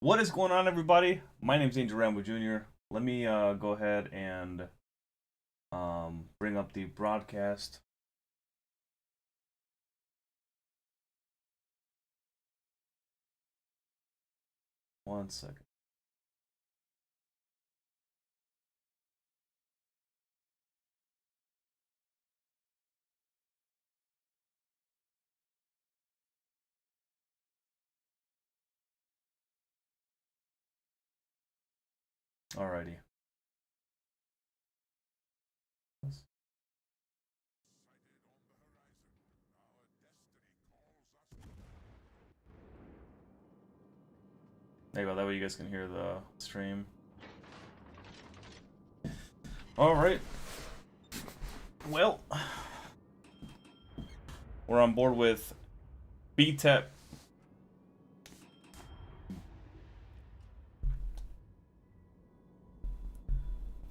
What is going on, everybody? My name is Angel Rambo Jr. Let me go ahead and bring up the broadcast. One second. Alrighty. There you go. That way you guys can hear the stream. Alright. Well, we're on board with BETEP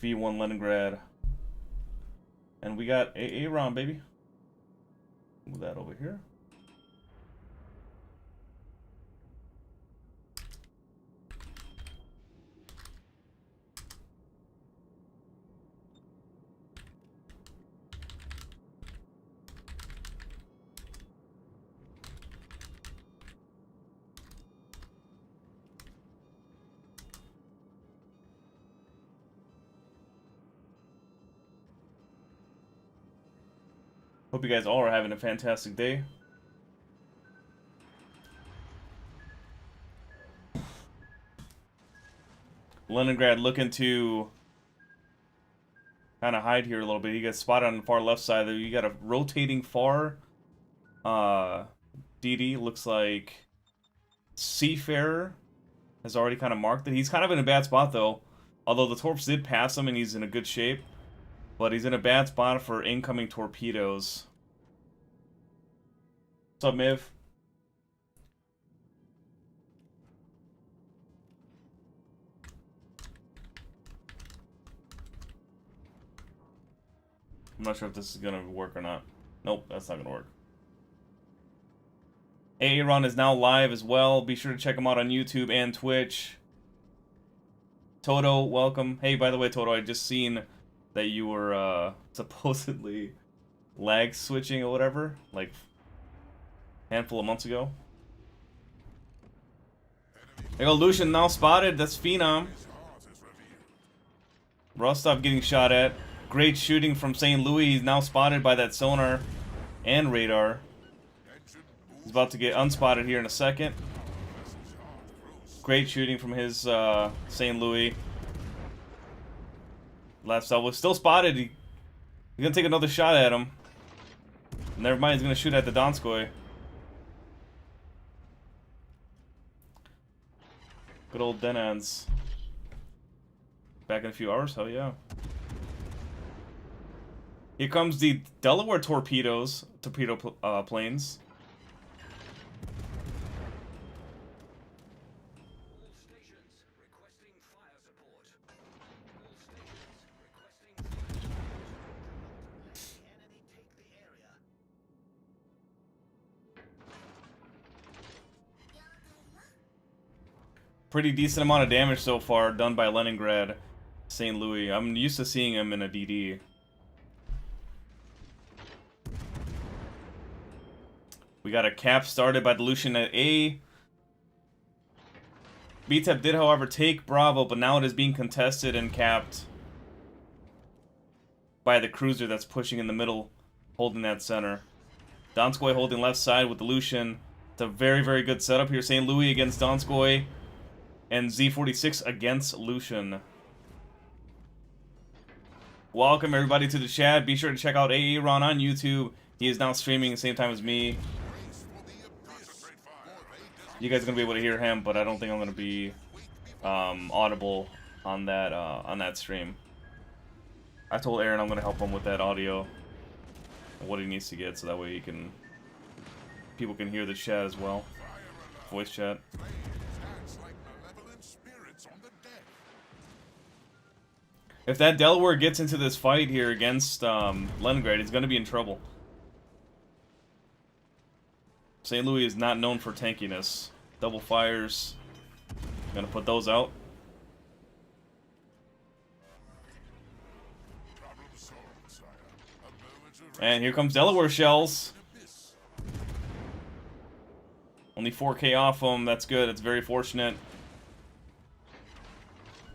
V1 Leningrad. And we got AA round, baby. Move that over here. Hope you guys all are having a fantastic day. Leningrad looking to kind of hide here a little bit. You get spotted on the far left side there. You got a rotating far DD. Looks like Seafarer has already kind of marked it. He's kind of in a bad spot though. Although the torps did pass him and he's in a good shape. But he's in a bad spot for incoming torpedoes. What's up, Miv? I'm not sure if this is gonna work or not. Nope, that's not gonna work. Aaron is now live as well. Be sure to check him out on YouTube and Twitch. Toto, welcome. Hey, by the way, Toto, I just seen that you were supposedly lag switching or whatever, like a handful of months ago. There you go, Lucian now spotted. That's Phenom. Rostov getting shot at. Great shooting from St. Louis. He's now spotted by that sonar and radar. He's about to get unspotted here in a second. Great shooting from his St. Louis. Left side was still spotted. He's gonna take another shot at him. Never mind, he's gonna shoot at the Donskoy. Good old Denans. Back in a few hours, hell yeah. Here comes the Delaware torpedo planes. Pretty decent amount of damage so far done by Leningrad, St. Louis. I'm used to seeing him in a DD. We got a cap started by the Lucian at A. BTEP did, however, take Bravo, but now it is being contested and capped by the cruiser that's pushing in the middle, holding that center. Donskoy holding left side with the Lucian. It's a very, very good setup here. St. Louis against Donskoy. And Z46 against Lucian. Welcome everybody to the chat. Be sure to check out Aaron on YouTube. He is now streaming at the same time as me. You guys are gonna be able to hear him, but I don't think I'm gonna be audible on that stream. I told Aaron I'm gonna help him with that audio and what he needs to get, so that way people can hear the chat as well, voice chat. If that Delaware gets into this fight here against Leningrad, he's going to be in trouble. St. Louis is not known for tankiness. Double fires. Gonna put those out. And here comes Delaware shells. Only 4K off them. That's good. That's very fortunate.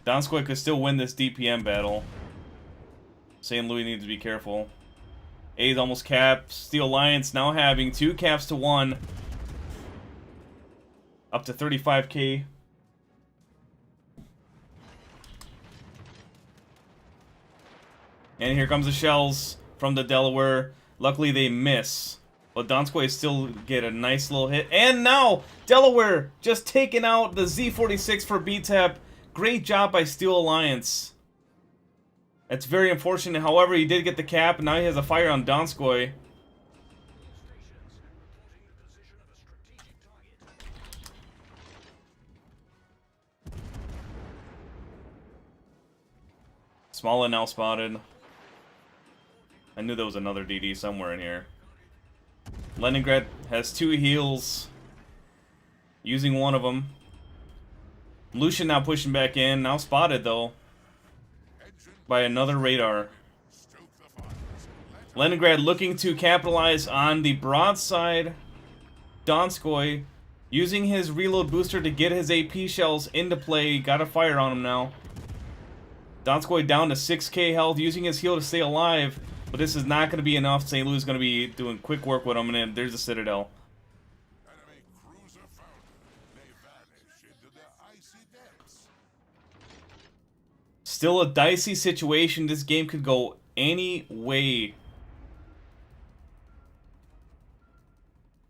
Donskoy could still win this DPM battle. St. Louis needs to be careful. A's almost capped. Steel Alliance now having 2 caps to 1. Up to 35K. And here comes the shells from the Delaware. Luckily they miss. But Donskoy still get a nice little hit. And now Delaware just taking out the Z46 for BETEP. Great job by Steel Alliance. That's very unfortunate. However, he did get the cap, and now he has a fire on Donskoy. Smalla now spotted. I knew there was another DD somewhere in here. Leningrad has 2 heals. Using one of them. Lucian now pushing back in. Now spotted, though, by another radar. Leningrad looking to capitalize on the broadside. Donskoy using his reload booster to get his AP shells into play. Got a fire on him now. Donskoy down to 6K health, using his heal to stay alive. But this is not going to be enough. St. Louis is going to be doing quick work with him. And then there's the Citadel. Still a dicey situation. This game could go any way.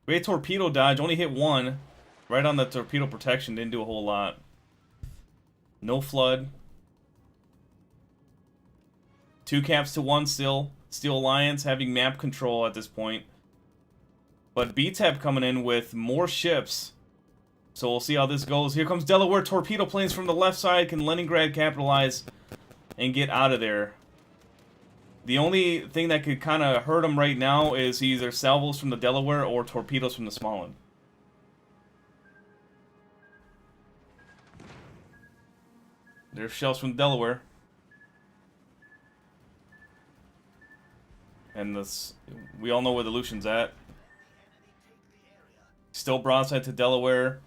Great torpedo dodge. Only hit 1. Right on the torpedo protection. Didn't do a whole lot. No flood. 2 caps to 1 still. Steel Alliance having map control at this point. But BTEP coming in with more ships. So we'll see how this goes. Here comes Delaware torpedo planes from the left side. Can Leningrad capitalize and get out of there? The only thing that could kind of hurt him right now is either salvos from the Delaware or torpedoes from the Smollin. There's shells from Delaware. And this, we all know where the Lucian's at. Still broadside to Delaware.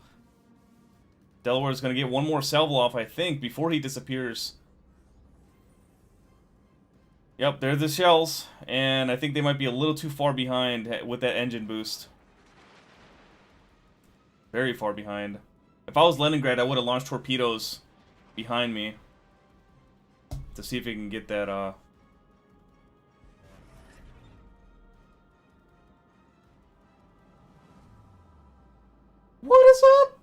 Delaware's going to get one more salvo off, I think, before he disappears. Yep, there's the shells. And I think they might be a little too far behind with that engine boost. Very far behind. If I was Leningrad, I would have launched torpedoes behind me to see if he can get that, What is up?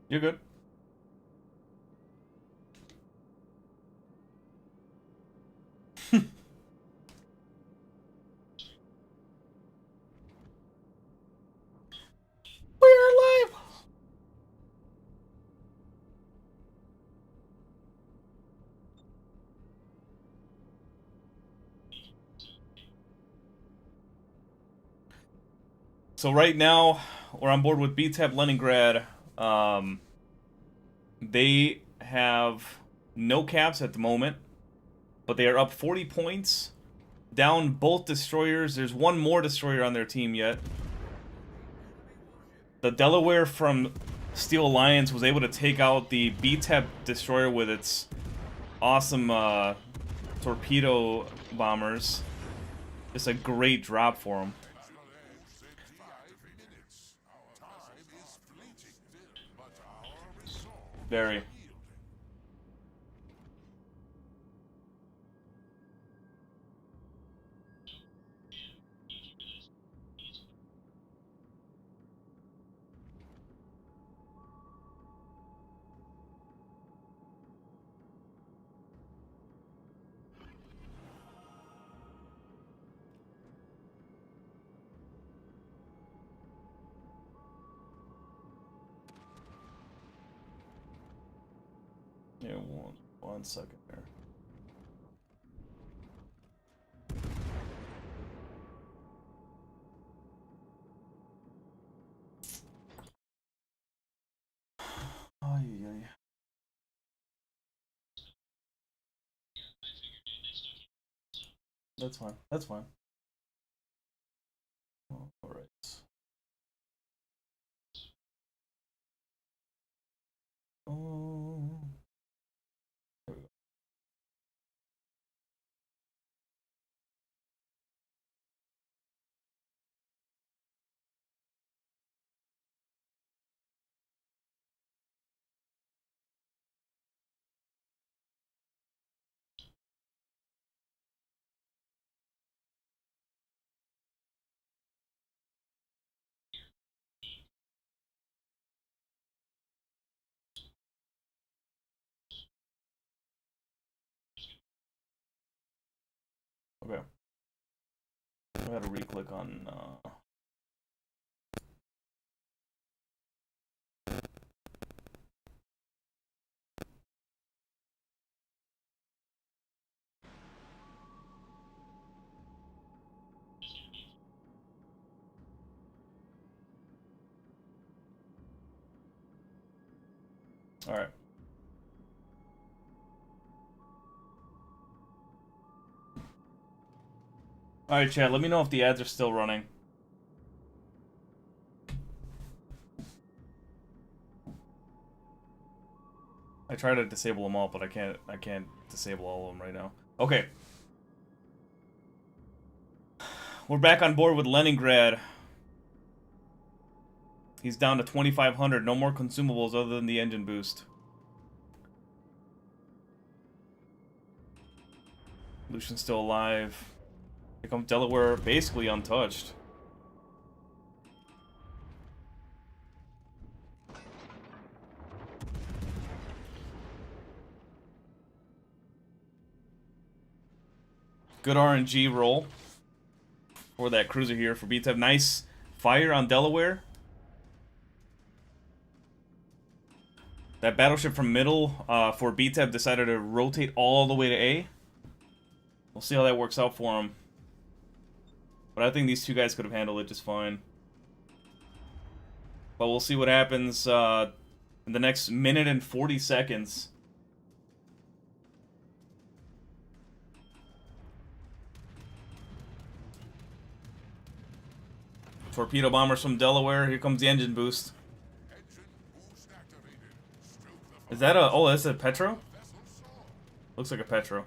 You're good. We are live. So right now, we're on board with BTEP Leningrad. They have no caps at the moment, but they are up 40 points. Down both destroyers. There's one more destroyer on their team yet. The Delaware from Steel Alliance was able to take out the BTEP destroyer with its awesome torpedo bombers. Just a great drop for them. Very. Yeah, one second there. That's fine. That's fine. All right. Oh. There we go. Okay. I gotta re-click on. All right. All right, chat. Let me know if the ads are still running. I try to disable them all, but I can't. I can't disable all of them right now. Okay. We're back on board with Leningrad. He's down to 2,500. No more consumables other than the engine boost. Lucian's still alive. Here comes Delaware, basically untouched. Good RNG roll for that cruiser here for BETEP. Nice fire on Delaware. That battleship from middle for BETEP decided to rotate all the way to A. We'll see how that works out for him. But I think these two guys could have handled it just fine. But we'll see what happens in the next minute and 40 seconds. Torpedo bombers from Delaware. Here comes the engine boost. Is that a... Oh, that's a Petro? Looks like a Petro.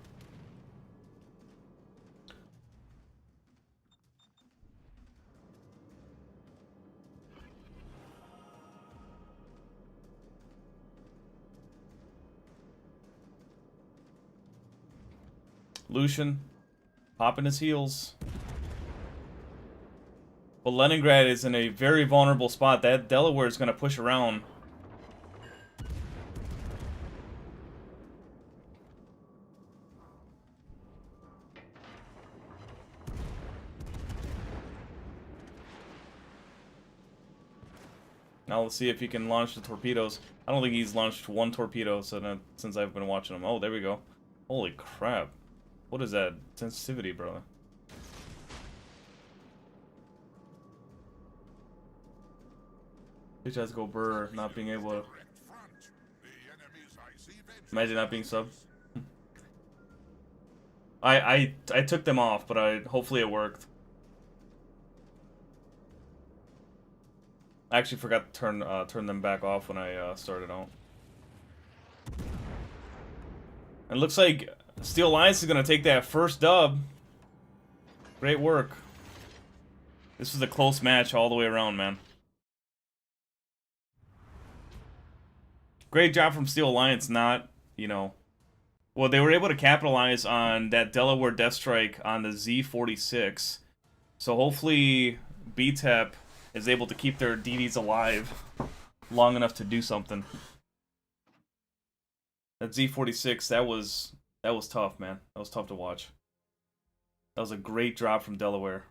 Lucian popping his heels. But Leningrad is in a very vulnerable spot. That Delaware is going to push around. Now let's see if he can launch the torpedoes. I don't think he's launched one torpedo since I've been watching him. Oh, there we go. Holy crap. What is that sensitivity, brother? Bitch has to go burr, not being able to... Imagine not being sub. I took them off, but hopefully it worked. I actually forgot to turn them back off when I started out. And it looks like Steel Alliance is gonna take that first dub. Great work. This was a close match all the way around, man. Great job from Steel Alliance, not, you know... Well, they were able to capitalize on that Delaware Death Strike on the Z46. So hopefully BTEP is able to keep their DDs alive long enough to do something. That Z46, that was tough, man. That was tough to watch. That was a great drop from Delaware.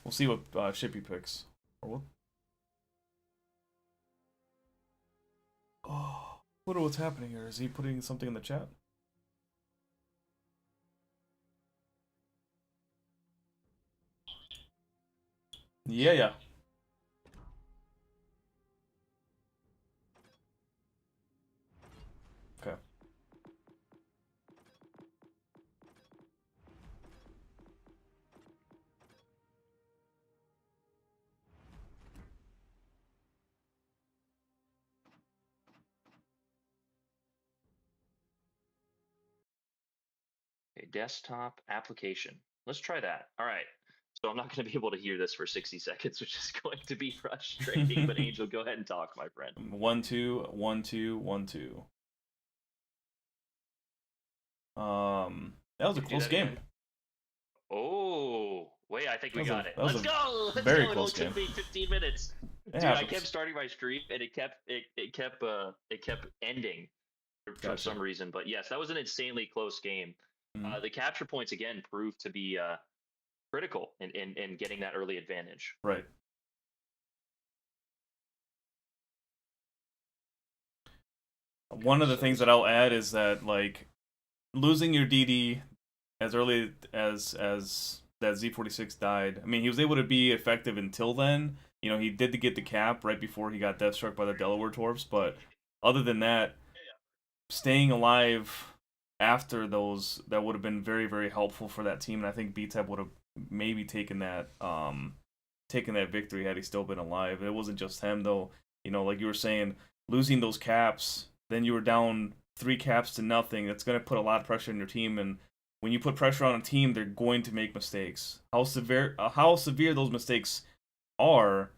We'll see what ship he picks. Or what? Oh, wonder what's happening here. Is he putting something in the chat? Yeah. Okay. Okay, desktop application. Let's try that. All right. So I'm not going to be able to hear this for 60 seconds, which is going to be frustrating. But Angel, go ahead and talk, my friend. 1 2 1 2 1 2. That was a close game. Again? Oh, wait, I think we got it. Let's go. Let's very go. It close only took me 15 minutes. Dude, I kept starting my stream and it kept ending for some reason. But yes, that was an insanely close game. The capture points again proved to be critical in getting that early advantage. Right. One of the things that I'll add is that, like, losing your DD as early as that Z46 died. I mean, he was able to be effective until then. You know, he did get the cap right before he got death struck by the Delaware Torps, but other than that, staying alive after those, that would have been very, very helpful for that team, and I think BTEP would have maybe taken that victory had he still been alive. It wasn't just him, though. You know, like you were saying, losing those caps, then you were down 3 caps to nothing. That's going to put a lot of pressure on your team, and when you put pressure on a team, they're going to make mistakes. How severe those mistakes are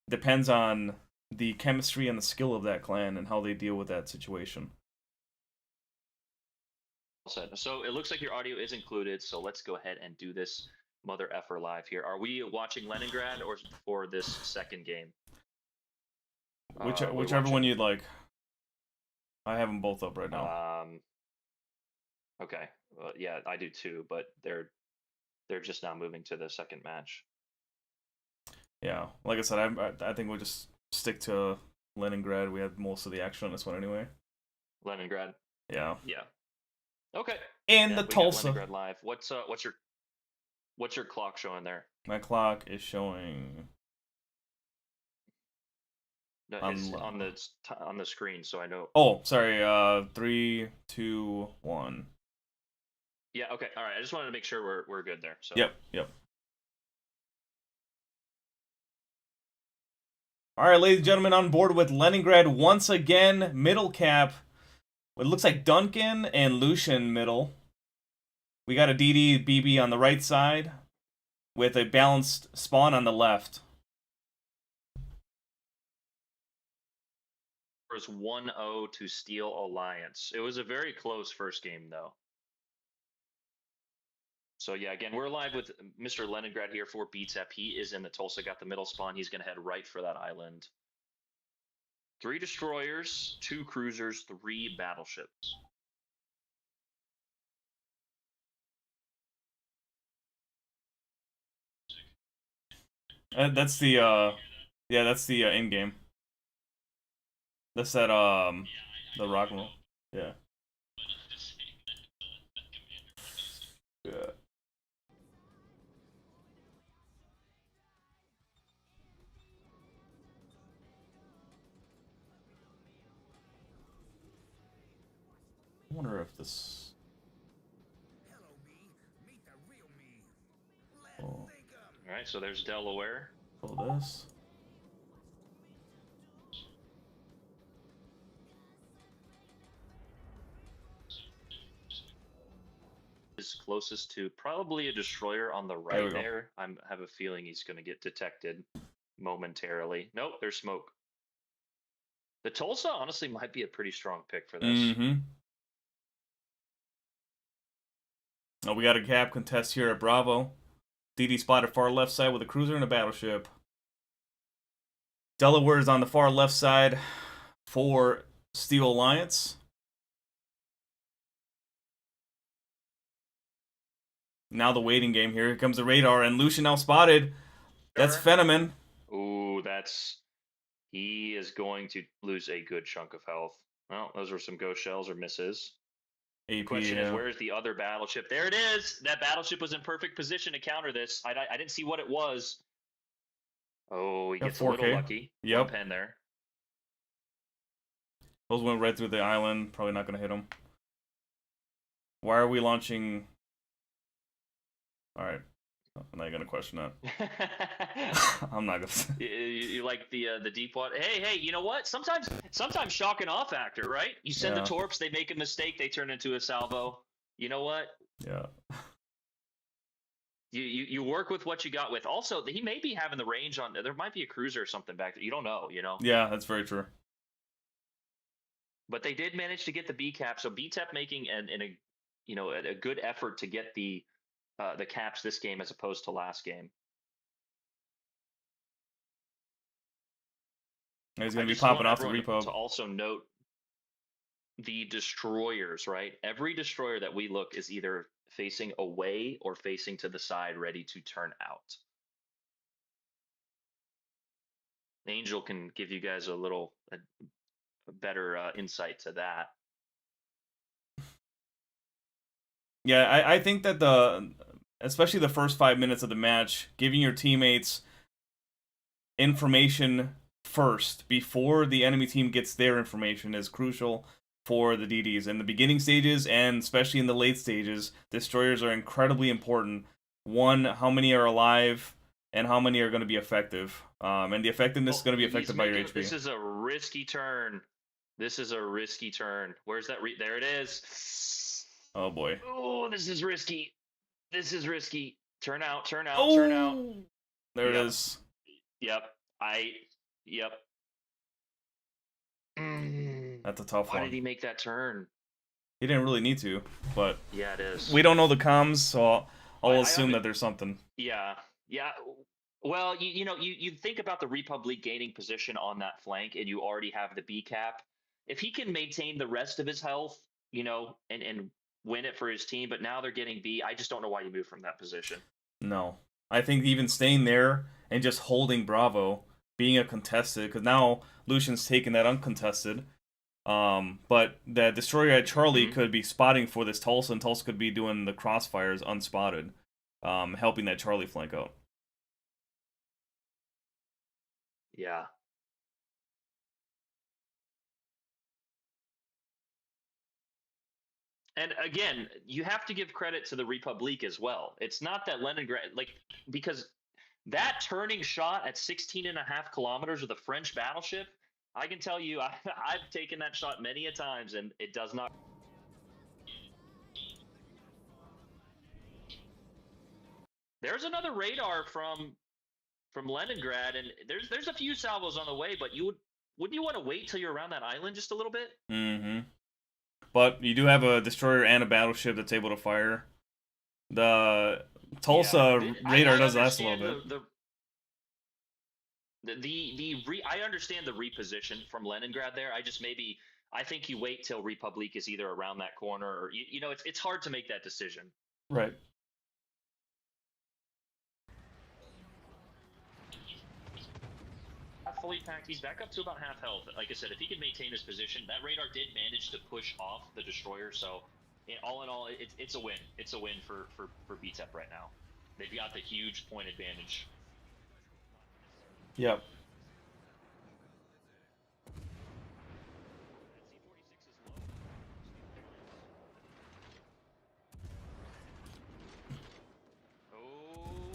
depends on the chemistry and the skill of that clan and how they deal with that situation. So it looks like your audio is included, so let's go ahead and do this mother effer live here. Are we watching Leningrad or for this second game? Whichever one you'd like. I have them both up right now. Okay. Yeah, I do too, but they're just now moving to the second match. Yeah, like I said, I think we'll just stick to Leningrad. We had most of the action on this one anyway. Leningrad. Yeah. Yeah. Okay. And the Tulsa. Leningrad live. What's your clock showing there? My clock is showing. No, it's on the screen, so I know. Oh, sorry. 3, 2, 1. Yeah. Okay. All right. I just wanted to make sure we're good there. So. Yep. All right, ladies and gentlemen, on board with Leningrad once again. Middle cap. It looks like Duncan and Lucian middle. We got a DD BB on the right side with a balanced spawn on the left. It was 1-0 to Steel Alliance. It was a very close first game, though. So yeah, again, we're live with Mr. Leningrad here for BTEP. He is in the Tulsa, got the middle spawn. He's going to head right for that island. 3 destroyers, 2 cruisers, 3 battleships. That's the end game. That's that the rock roll. Yeah. Yeah. I wonder if this. Oh. All right, so there's Delaware. Pull this. Is closest to probably a destroyer on the right there. I have a feeling he's going to get detected momentarily. Nope, there's smoke. The Tulsa honestly might be a pretty strong pick for this. Oh, we got a cap contest here at Bravo. DD spotted far left side with a cruiser and a battleship. Delaware is on the far left side for Steel Alliance. Now the waiting game here. Here comes the radar, and Lucian now spotted. That's Fenneman. Ooh, that's... He is going to lose a good chunk of health. Well, those were some ghost shells or misses. AP, the question is, where's the other battleship? There it is! That battleship was in perfect position to counter this. I didn't see what it was. Oh, he gets a little lucky. Yep. One pen there. Those went right through the island. Probably not going to hit him. Why are we launching... Alright. I'm not going to question that. I'm not going to... You like the deep water? Hey, you know what? Sometimes shock and awe factor, right? You send the torps, they make a mistake, they turn into a salvo. You know what? Yeah. You work with what you got with. Also, he may be having the range on... There might be a cruiser or something back there. You don't know, you know? Yeah, that's very true. But they did manage to get the B cap, so BTEP making a good effort to get the caps this game as opposed to last game. He's going to be popping off the repo. To also note the destroyers, right? Every destroyer that we look is either facing away or facing to the side, ready to turn out. Angel can give you guys a better insight to that. Yeah, I think that especially the first 5 minutes of the match, giving your teammates information first before the enemy team gets their information is crucial for the DDs. In the beginning stages and especially in the late stages, destroyers are incredibly important. One, how many are alive and how many are going to be effective. And the effectiveness is going to be affected by your HP. This is a risky turn. This is a risky turn. Where's that? There it is. Oh boy. Oh, this is risky. This is risky. Turn out, turn out, oh! Turn out. There it is. Yep. Yep. That's a tough one. Why did he make that turn? He didn't really need to, but... Yeah, it is. We don't know the comms, so I'll assume that there's something. Yeah. Well, you think about the Republic gaining position on that flank, and you already have the B cap. If he can maintain the rest of his health, and win it for his team, but now they're getting B, I just don't know why you move from that position. No. I think even staying there and just holding Bravo, being a contested, because now Lucian's taking that uncontested. But that destroyer at Charlie could be spotting for this Tulsa, and Tulsa could be doing the crossfires unspotted, helping that Charlie flank out. Yeah. And again, you have to give credit to the Republic as well. It's not that Leningrad, because that turning shot at 16.5 kilometers with a French battleship, I can tell you, I've taken that shot many a times, and it does not. There's another radar from Leningrad, and there's a few salvos on the way, but wouldn't you want to wait till you're around that island just a little bit? Mm-hmm. But you do have a destroyer and a battleship that's able to fire. The Tulsa radar does last a little bit. I understand the reposition from Leningrad there. I think you wait till Republic is either around that corner or it's hard to make that decision. Right. Fully packed. He's back up to about half health. Like I said, if he can maintain his position, that radar did manage to push off the destroyer. So, all in all, it's a win. It's a win for BTEP right now. They've got the huge point advantage. Yep.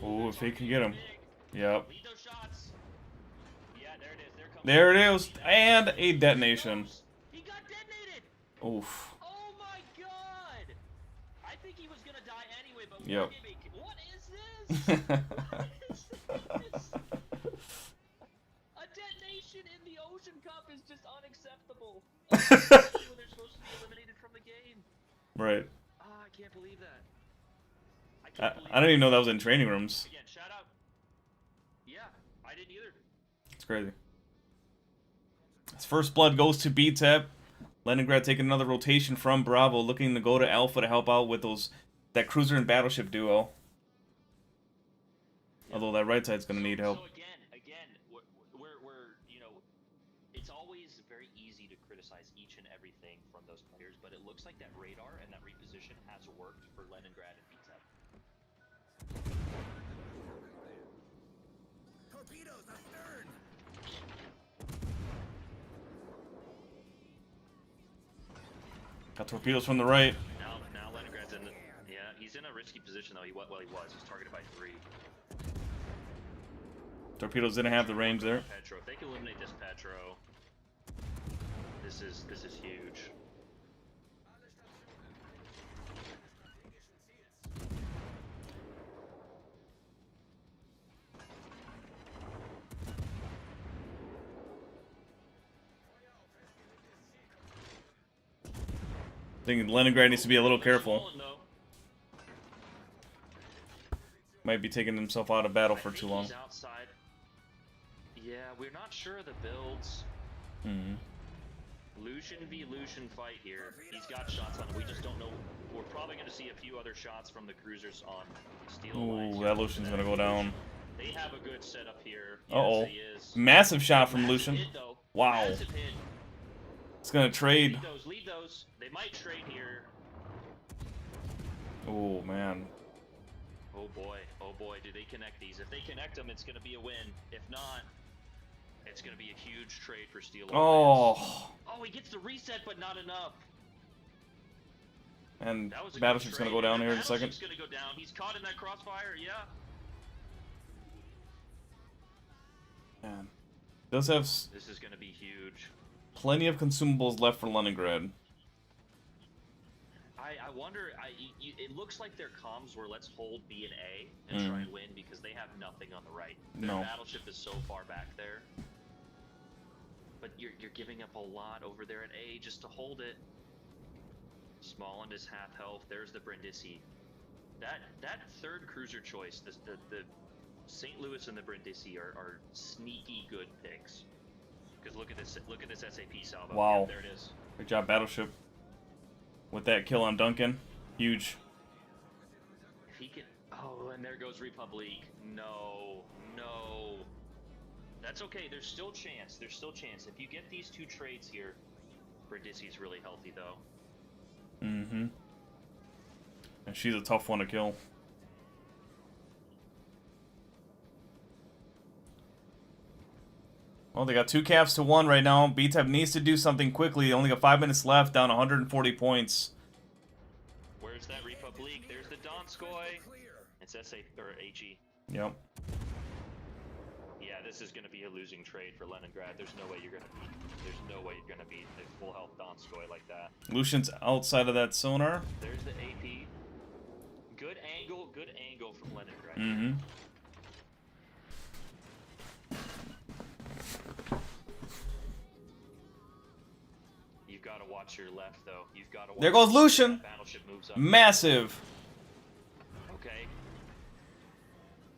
Oh, if he can get him. Yep. There it is, and a detonation. He got detonated. Oof. Oh my god! I think he was gonna die anyway, but yep. What is this? What is this? A detonation in the Ocean Cup is just unacceptable. Especially when they're supposed to be eliminated from the game. Right. I can't believe that. I didn't even know that was in training rooms. Again, shout out. Yeah, I didn't either. It's crazy. His first blood goes to BTEP. Leningrad taking another rotation from Bravo, looking to go to Alpha to help out with that cruiser and battleship duo. Although that right side's gonna need help. So again, we're you know, it's always very easy to criticize each and everything from those players, but it looks like that radar and that reposition has worked for Leningrad and BETEP. Torpedoes astern. Got torpedoes from the right. Now Leningrad's in the, he's in a risky position though. He was. He's targeted by 3. Torpedoes didn't have the range there. Petro. If they can eliminate this Petro, this is huge. I think Leningrad needs to be a little careful. Might be taking himself out of battle for too long. He's outside. Yeah, we're not sure of the builds. Lucian v. Lucian fight here. He's got shots on him. We just don't know. We're probably going to see a few other shots from the cruisers on Steel. Ooh, that Lucian's going to go down. They have a good setup here. Uh-oh. Yes, Massive shot from Lucian. Hit, wow. Massive hit. It's going to trade. Lead those. They might trade here. Oh, man. Oh boy, do they connect these? If they connect them, it's going to be a win. If not, it's going to be a huge trade for Steel. Oh. Oh, he gets the reset, but not enough. And Battleship's going to go down here in a second. Battleship's going to go down. He's caught in that crossfire, yeah. Man. Does have This is going to be huge. plenty of consumables left for Leningrad. I wonder, it looks like their comms were let's hold B and A and try and win because they have nothing on the right. Their battleship is so far back there. But you're giving up a lot over there at A just to hold it. Smolland is half health. There's the Brindisi. That third cruiser choice, the St. Louis and the Brindisi are sneaky good picks. Because look at this SAP salvo. Wow. Yeah, there it is. Good job, Battleship. With that kill on Duncan. Huge. If he can... Oh, and there goes Republique. No. That's okay. There's still chance. If you get these 2 trades here, Brindisi's really healthy, though. And she's a tough one to kill. Well, they got 2 caps to 1 right now. BETEP needs to do something quickly. They only got 5 minutes left, down 140 points. Where's that Republique? There's the Donskoy. It's SA or HE. Yep. Yeah, this is going to be a losing trade for Leningrad. There's no way you're going to beat. There's no way you're going to beat a full health Donskoy like that. Lucian's outside of that sonar. There's the AP. Good angle from Leningrad. You've got to watch your left, though. You've got to watch. There goes Lucian. Battleship moves up. Massive. Okay.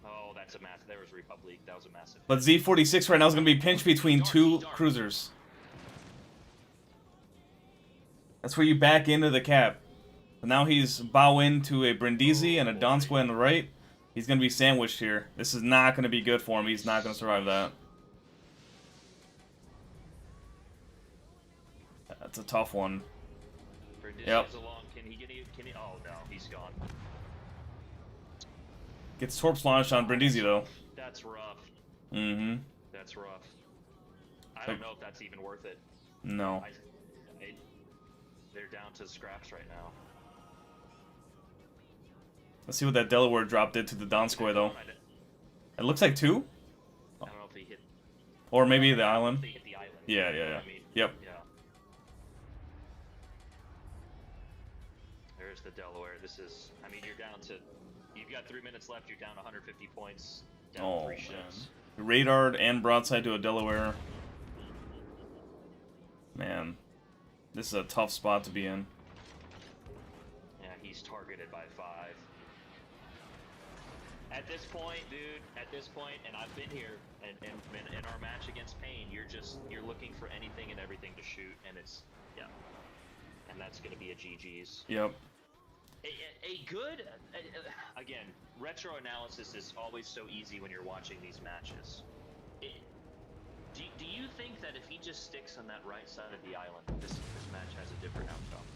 Oh, that's a massive. There was Republique. That was a massive. But Z46 right now is going to be pinched between 2 cruisers. That's where you back into the cap. But now he's bow into a Brindisi and a Donskoy on the right. He's going to be sandwiched here. This is not going to be good for him. He's not going to survive that. That's a tough one. Yep. Can he? Oh no, he's gone. Gets torps launched on Brindisi though. That's rough. That's rough. I don't know if that's even worth it. No. They're down to scraps right now. Let's see what that Delaware drop did to the Donskoy though. It looks like 2? I don't know if he hit. Or maybe the island. He hit the island. Yeah. I mean, Yep. Yeah. There's the Delaware. This is. I mean, you're down to. You've got 3 minutes left. You're down 150 points. Down 3 ships. Radared and broadside to a Delaware. Man, this is a tough spot to be in. Yeah, he's targeted by 5. At this point, dude, and I've been here, and in our match against Payne, you're looking for anything and everything to shoot, and it's, yeah. And that's going to be a GG's. Yep. A good, again, retro analysis is always so easy when you're watching these matches. Do you think that if he just sticks on that right side of the island, this match has a different outcome?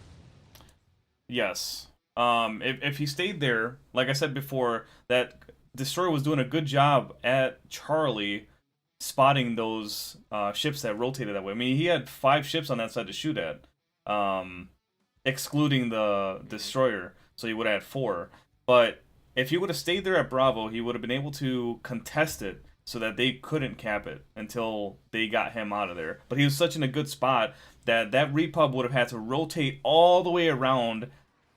Yes. If he stayed there, like I said before, that Destroyer was doing a good job at Charlie spotting those ships that rotated that way. I mean, he had 5 ships on that side to shoot at, um, excluding the Destroyer, so he would have had 4. But if he would have stayed there at Bravo, he would have been able to contest it so that they couldn't cap it until they got him out of there. But he was such in a good spot that that Repub would have had to rotate all the way around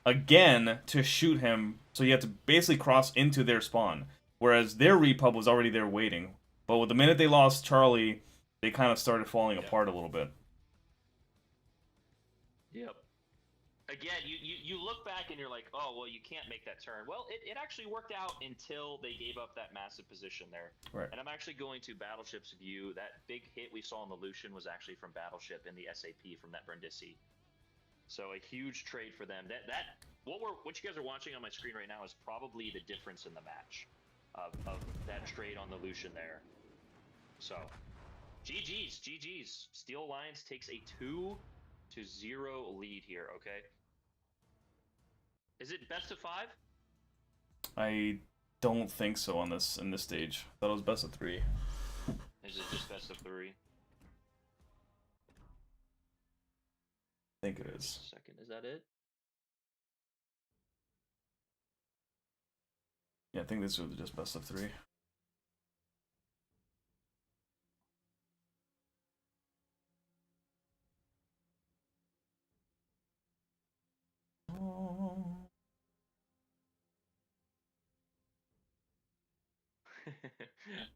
again to shoot him, so you had to basically cross into their spawn. Whereas their Repub was already there waiting. But with the minute they lost Charlie, they kind of started falling apart a little bit. Yep. Again, you look back and you're like, oh, well, you can't make that turn. Well, it actually worked out until they gave up that massive position there. Right. And I'm actually going to Battleship's view. That big hit we saw on the Lucian was actually from Battleship in the SAP from that Brindisi. So a huge trade for them. What you guys are watching on my screen right now is probably the difference in the match of that trade on the Lucian there. So, GG's. Steel Alliance takes a 2-0 lead here. Okay. Is it best of 5? I don't think so on this in this stage. I thought it was best of 3. Is it just best of 3? I think it is. Second, is that it? Yeah, I think this was just best of 3.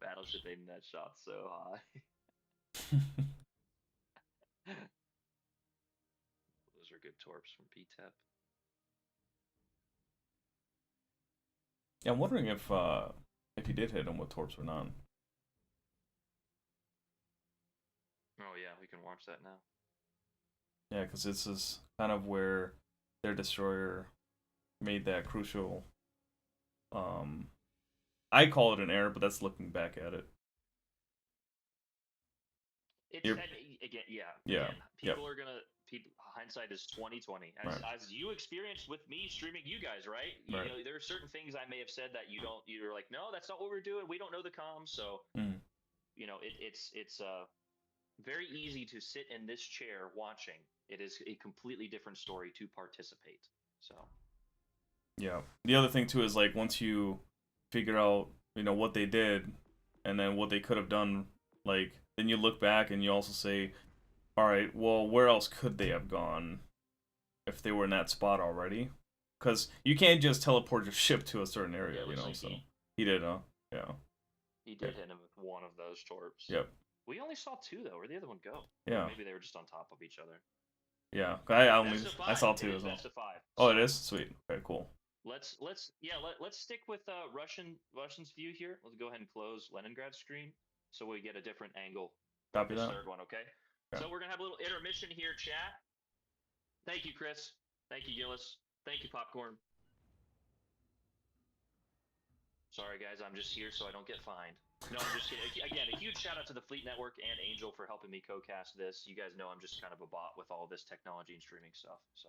Battleship aiming that shot so high. Those are good torps from BETEP. Yeah, I'm wondering if he did hit him with torps or not. Oh yeah, we can watch that now. Yeah, because this is kind of where their destroyer made that crucial. I call it an error, but that's looking back at it. It's again, yeah. Yeah. Again, people are gonna. Hindsight is 2020. As you experienced with me streaming you guys, right? You know, there are certain things I may have said that you're like, no, that's not what we're doing. We don't know the comms, so you know, it's very easy to sit in this chair watching. It is a completely different story to participate. So yeah. The other thing too is like once you figure out, you know, what they did and then what they could have done, like then you look back and you also say, all right, well, where else could they have gone if they were in that spot already? Because you can't just teleport your ship to a certain area, you know. Like so he did, yeah. He did hit him with one of those torps. Yep. We only saw 2 though. Where'd the other one go? Yeah. Or maybe they were just on top of each other. Yeah, I saw 2 as well. Best of 5. Oh, it is sweet. Okay, cool. Let's stick with Russian's view here. Let's go ahead and close Leningrad's screen so we get a different angle. Copy that. Third one, okay? Yeah. So we're gonna have a little intermission here, chat. Thank you, Chris. Thank you, Gillis. Thank you, Popcorn. Sorry, guys, I'm just here so I don't get fined. No, I'm just kidding. Again, a huge shout out to the Fleet Network and Angel for helping me co-cast this. You guys know I'm just kind of a bot with all this technology and streaming stuff, so.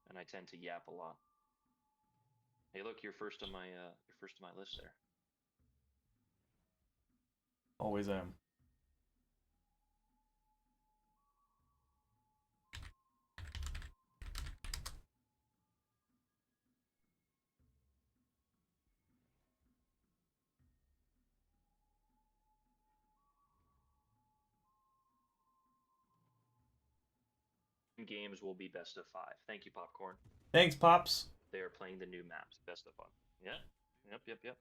And I tend to yap a lot. Hey, look, you're first on my list there. Always am. Games will be best of 5. Thank you, Popcorn. Thanks, Pops. They are playing the new maps. Best of 5. Yeah. Yep.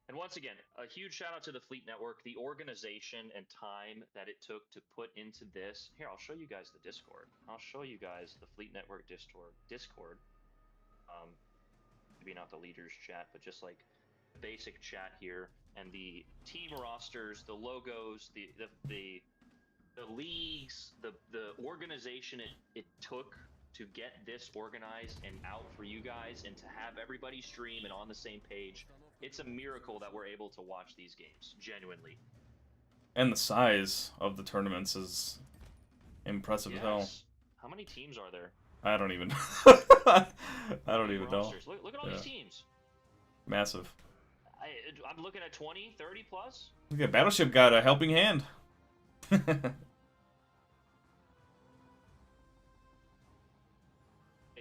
And once again, a huge shout out to the Fleet Network, the organization and time that it took to put into this. Here, I'll show you guys the Discord. I'll show you guys the Fleet Network Discord. Maybe not the leaders chat, but just like the basic chat here and the team rosters, the logos, the the leagues, the organization it took to get this organized and out for you guys, and to have everybody stream and on the same page. It's a miracle that we're able to watch these games, genuinely. And the size of the tournaments is impressive as hell. Yes. How many teams are there? I don't even. I don't even know. Look at all these teams. Massive. I'm looking at 20, 30 plus. Look at Battleship got a helping hand. Okay,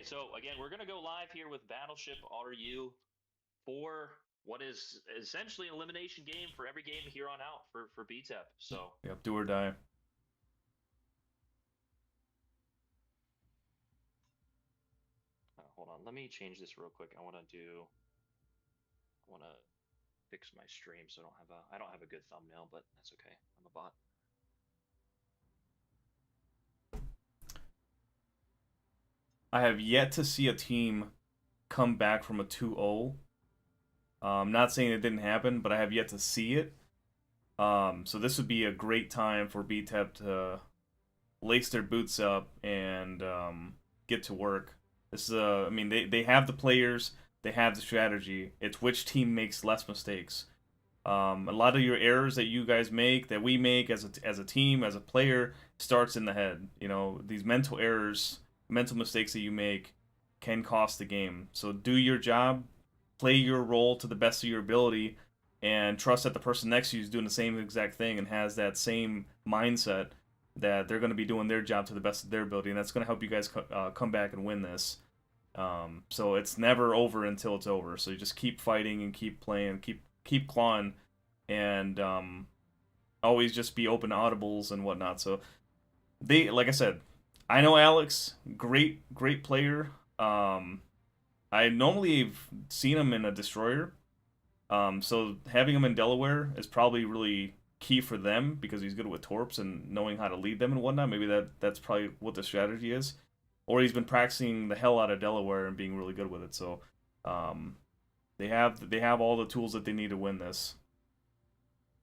so again, we're gonna go live here with Battleship RU for what is essentially an elimination game for every game here on out for BTEP. So yep, do or die. hold on, let me change this real quick. I want to fix my stream so I don't have a good thumbnail, but that's okay. I'm a bot. I have yet to see a team come back from a 2-0. Not saying it didn't happen, but I have yet to see it. So this would be a great time for BTEP to lace their boots up and get to work. This is I mean, they have the players, they have the strategy. It's which team makes less mistakes. A lot of your errors that you guys make, that we make as a team, as a player, starts in the head. You know, these mental errors, mental mistakes that you make can cost the game. So do your job, play your role to the best of your ability, and trust that the person next to you is doing the same exact thing and has that same mindset that they're going to be doing their job to the best of their ability, and that's going to help you guys come back and win this. So it's never over until it's over. So you just keep fighting and keep playing, keep clawing, and always just be open to audibles and whatnot. So they, like I said, I know Alex, great player. I normally have seen him in a destroyer. So having him in Delaware is probably really key for them because he's good with torps and knowing how to lead them and whatnot. Maybe that's probably what the strategy is. Or he's been practicing the hell out of Delaware and being really good with it. So they have all the tools that they need to win this.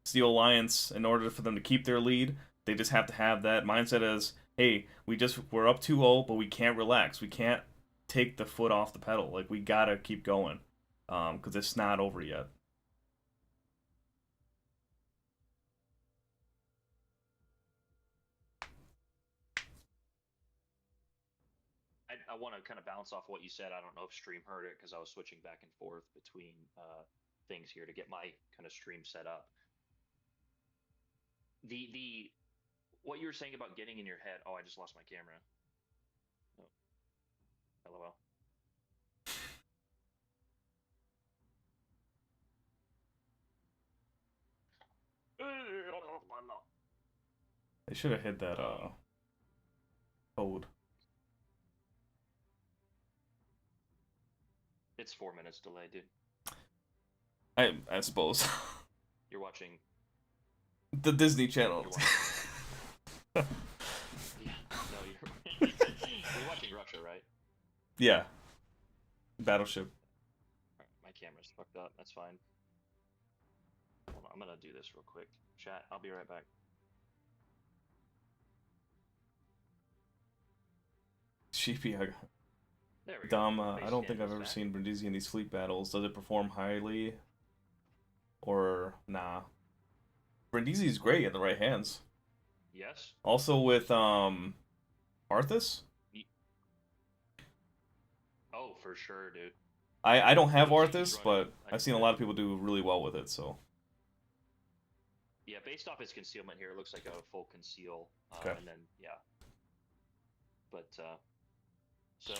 Steel Alliance, in order for them to keep their lead, they just have to have that mindset as, hey, we're up 2-0, but we can't relax. We can't take the foot off the pedal. Like, we gotta keep going because it's not over yet. I want to kind of bounce off what you said. I don't know if stream heard it because I was switching back and forth between things here to get my kind of stream set up. The what you were saying about getting in your head. Oh, I just lost my camera. Oh, LOL. They should have hit that code. It's 4 minutes delay, dude. I suppose. You're watching the Disney Channel. Yeah, no, you're watching Russia, right? Yeah. Battleship. Right, my camera's fucked up. That's fine. Hold on, I'm gonna do this real quick. Chat, I'll be right back. Sheepy, There we Dom, go. I don't think I've ever seen Brindisi in these fleet battles. Does it perform highly? Or, nah. Brindisi's great in the right hands. Yes. Also with, Arthas? Oh, for sure, dude. I don't have Arthas, but I've seen a lot of people do really well with it, so. Yeah, based off his concealment here, it looks like a full conceal. Okay. And then, yeah. But, so,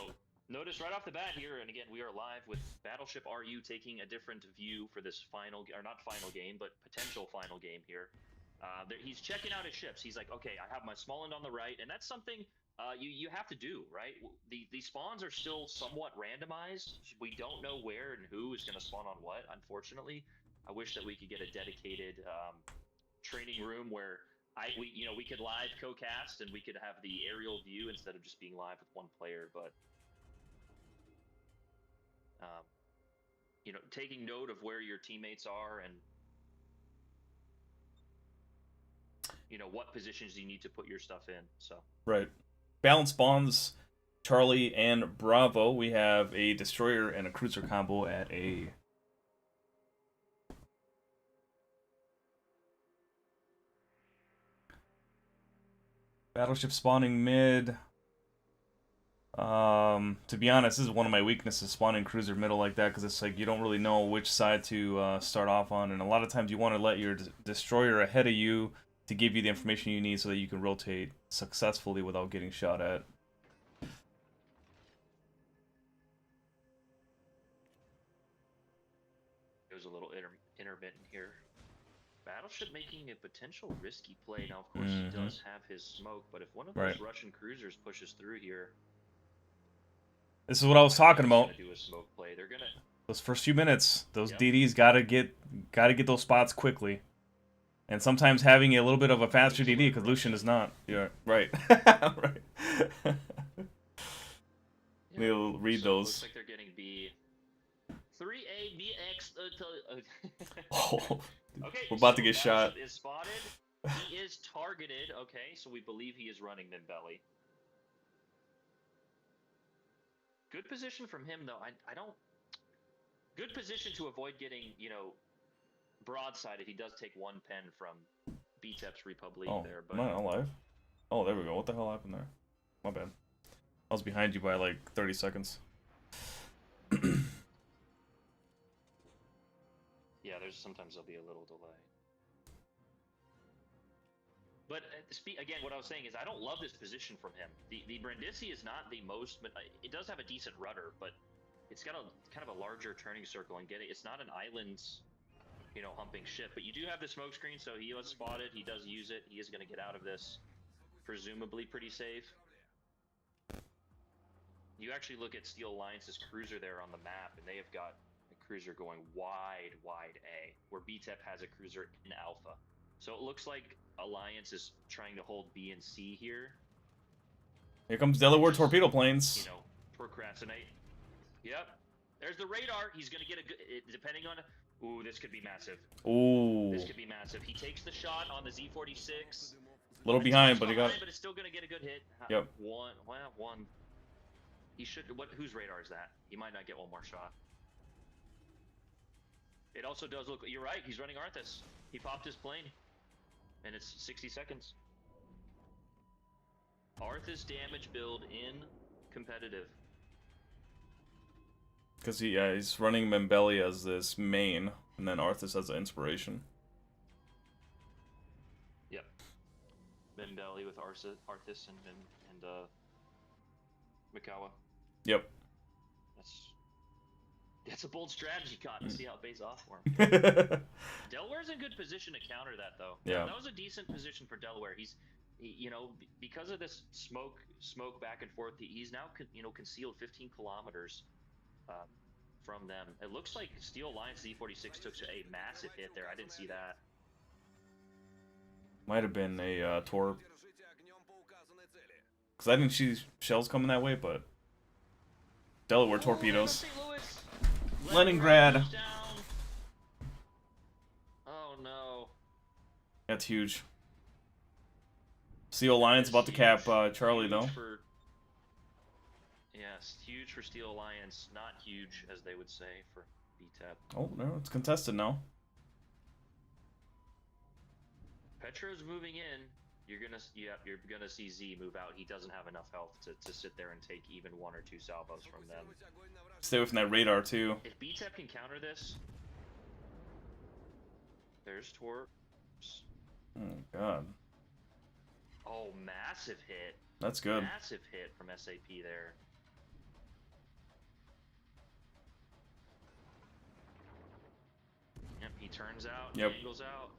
notice right off the bat here, and again, we are live with Battleship RU taking a different view for this final, or not final game, but potential final game here. He's checking out his ships. He's like, okay, I have my small end on the right, and that's something you have to do, right? The spawns are still somewhat randomized. We don't know where and who is going to spawn on what, unfortunately. I wish that we could get a dedicated training room where we could live co-cast and we could have the aerial view instead of just being live with one player, but taking note of where your teammates are and you know, what positions you need to put your stuff in. So right. Balance spawns, Charlie and Bravo. We have a destroyer and a cruiser combo at A. Battleship spawning mid. To be honest, this is one of my weaknesses, spawning cruiser middle like that, because it's like you don't really know which side to start off on, and a lot of times you want to let your destroyer ahead of you to give you the information you need so that you can rotate successfully without getting shot at. it was a little intermittent here. Battleship making a potential risky play. Now, of course, he does have his smoke, but if one of those Russian cruisers pushes through here, this is what I was talking about. Do a smoke play. They're gonna those first few minutes, those DDs gotta get those spots quickly, and sometimes having a little bit of a faster DD because Lucian is not. Yeah, right, right. We'll read those. Looks like they're getting B. 3A BX. Oh, okay, we're about to get shot. Is spotted. He is targeted. Okay, so we believe he is running mid-belly. Good position from him, though. I don't... Good position to avoid getting, you know, broadside if he does take one pen from BTEP's Republic there. But... am I alive? Oh, there we go. What the hell happened there? My bad. I was behind you by like 30 seconds. Yeah, sometimes there'll be a little delay. But again, what I was saying is I don't love this position from him. The Brindisi is not the most, but it does have a decent rudder, but it's got a kind of a larger turning circle and it's not an island, you know, humping ship. But you do have the smoke screen, so he was spotted. He does use it. He is going to get out of this, presumably pretty safe. You actually look at Steel Alliance's cruiser there on the map, and they have got a cruiser going wide A, where BTEP has a cruiser in Alpha. So it looks like Alliance is trying to hold B and C here. Here comes Delaware torpedo planes. You know, procrastinate. Yep. There's the radar. He's going to get a good... Depending on... Ooh, this could be massive. Ooh. This could be massive. He takes the shot on the Z46. A little behind, but he got... But it's still going to get a good hit. Yep. One. He should... Whose radar is that? He might not get one more shot. It also does look... You're right. He's running Arthas. He popped his plane. And it's 60 seconds. Arthas damage build in competitive. Because he's running Membelli as this main, and then Arthas as the inspiration. Yep. Membelli with Arthas and Mikawa. Yep. That's a bold strategy, Cotton. See how it pays off for him. Delaware's in good position to counter that, though. Yeah. That was a decent position for Delaware. You know, because of this smoke back and forth, he's now, you know, concealed 15 kilometers from them. It looks like Steel Alliance Z46 took a massive hit there. I didn't see that. Might have been a torp. Because I didn't see shells coming that way, but... Delaware torpedoes. Leningrad. Oh no. That's huge. Steel Alliance about to cap Charlie, though. Yes, huge for Steel Alliance. Not huge, as they would say, for BTEP. Oh, no, it's contested now. Petro's moving in. You're gonna see Z move out. He doesn't have enough health to sit there and take even one or two salvos from them. Stay within that radar too. If BTEP can counter this, there's torps. Oh god. Oh, massive hit. That's good. Massive hit from SAP there. Yep, he turns out. Yep. Angles out.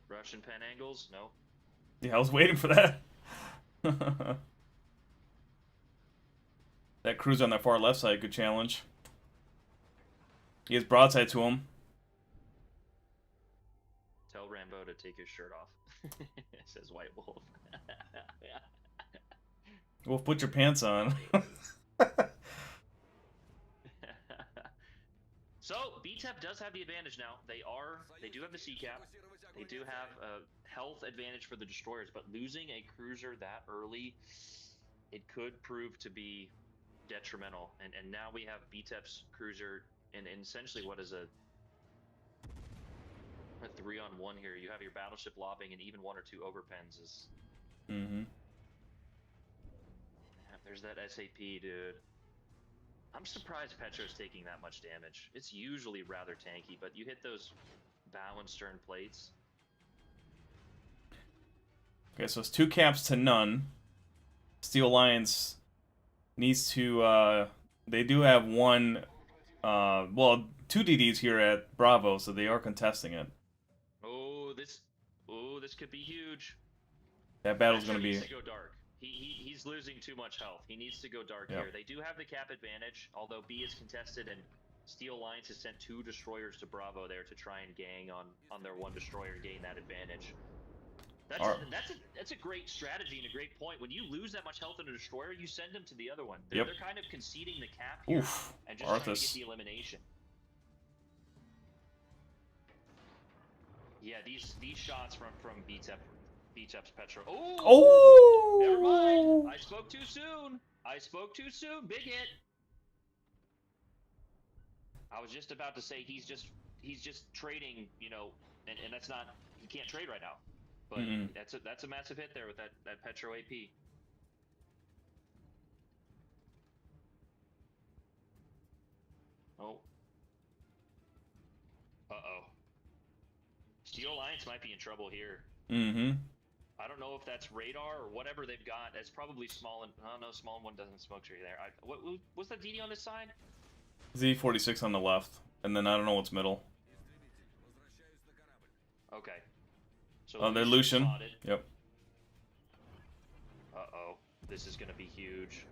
Russian pen angles? No. Yeah, I was waiting for that. That cruiser on that far left side could challenge. He has broadside to him. Tell Rambo to take his shirt off. Says White Wolf. Wolf, put your pants on. So BTEP does have the advantage now. They do have the C cap. They do have a health advantage for the destroyers, but losing a cruiser that early, it could prove to be detrimental. And now we have BTEP's cruiser in essentially what is a 3-on-1 here. You have your battleship lobbing, and even 1 or 2 overpens is. Mm-hmm. There's that SAP, dude. I'm surprised Petro's taking that much damage. It's usually rather tanky, but you hit those bow and stern plates. Okay, so it's 2 caps to none. Steel Alliance needs to, they do have one, well, 2 DDs here at Bravo, so they are contesting it. Oh, this could be huge. That battle's Petro gonna be... needs to go dark. He's losing too much health. He needs to go dark here. They do have the cap advantage, although B is contested, and Steel Alliance has sent 2 destroyers to Bravo there to try and gang on their 1 destroyer and gain that advantage. That's a great strategy and a great point. When you lose that much health in a destroyer, you send them to the other one. They're kind of conceding the cap here and just trying to get the elimination. Yeah, these shots from BTEP's Petro. Oh! Never mind. I spoke too soon. Big hit. I was just about to say he's just trading, you know, and that's not, he can't trade right now. But that's a massive hit there with that Petro AP. Oh. Uh-oh. Steel Alliance might be in trouble here. Mm-hmm. I don't know if that's radar or whatever they've got. That's probably small and... Oh, no, small one doesn't smoke tree there. What's that DD on this side? Z46 on the left. And then I don't know what's middle. Okay. So oh, they're Lucian. Spotted. Yep. Uh-oh. This is going to be huge.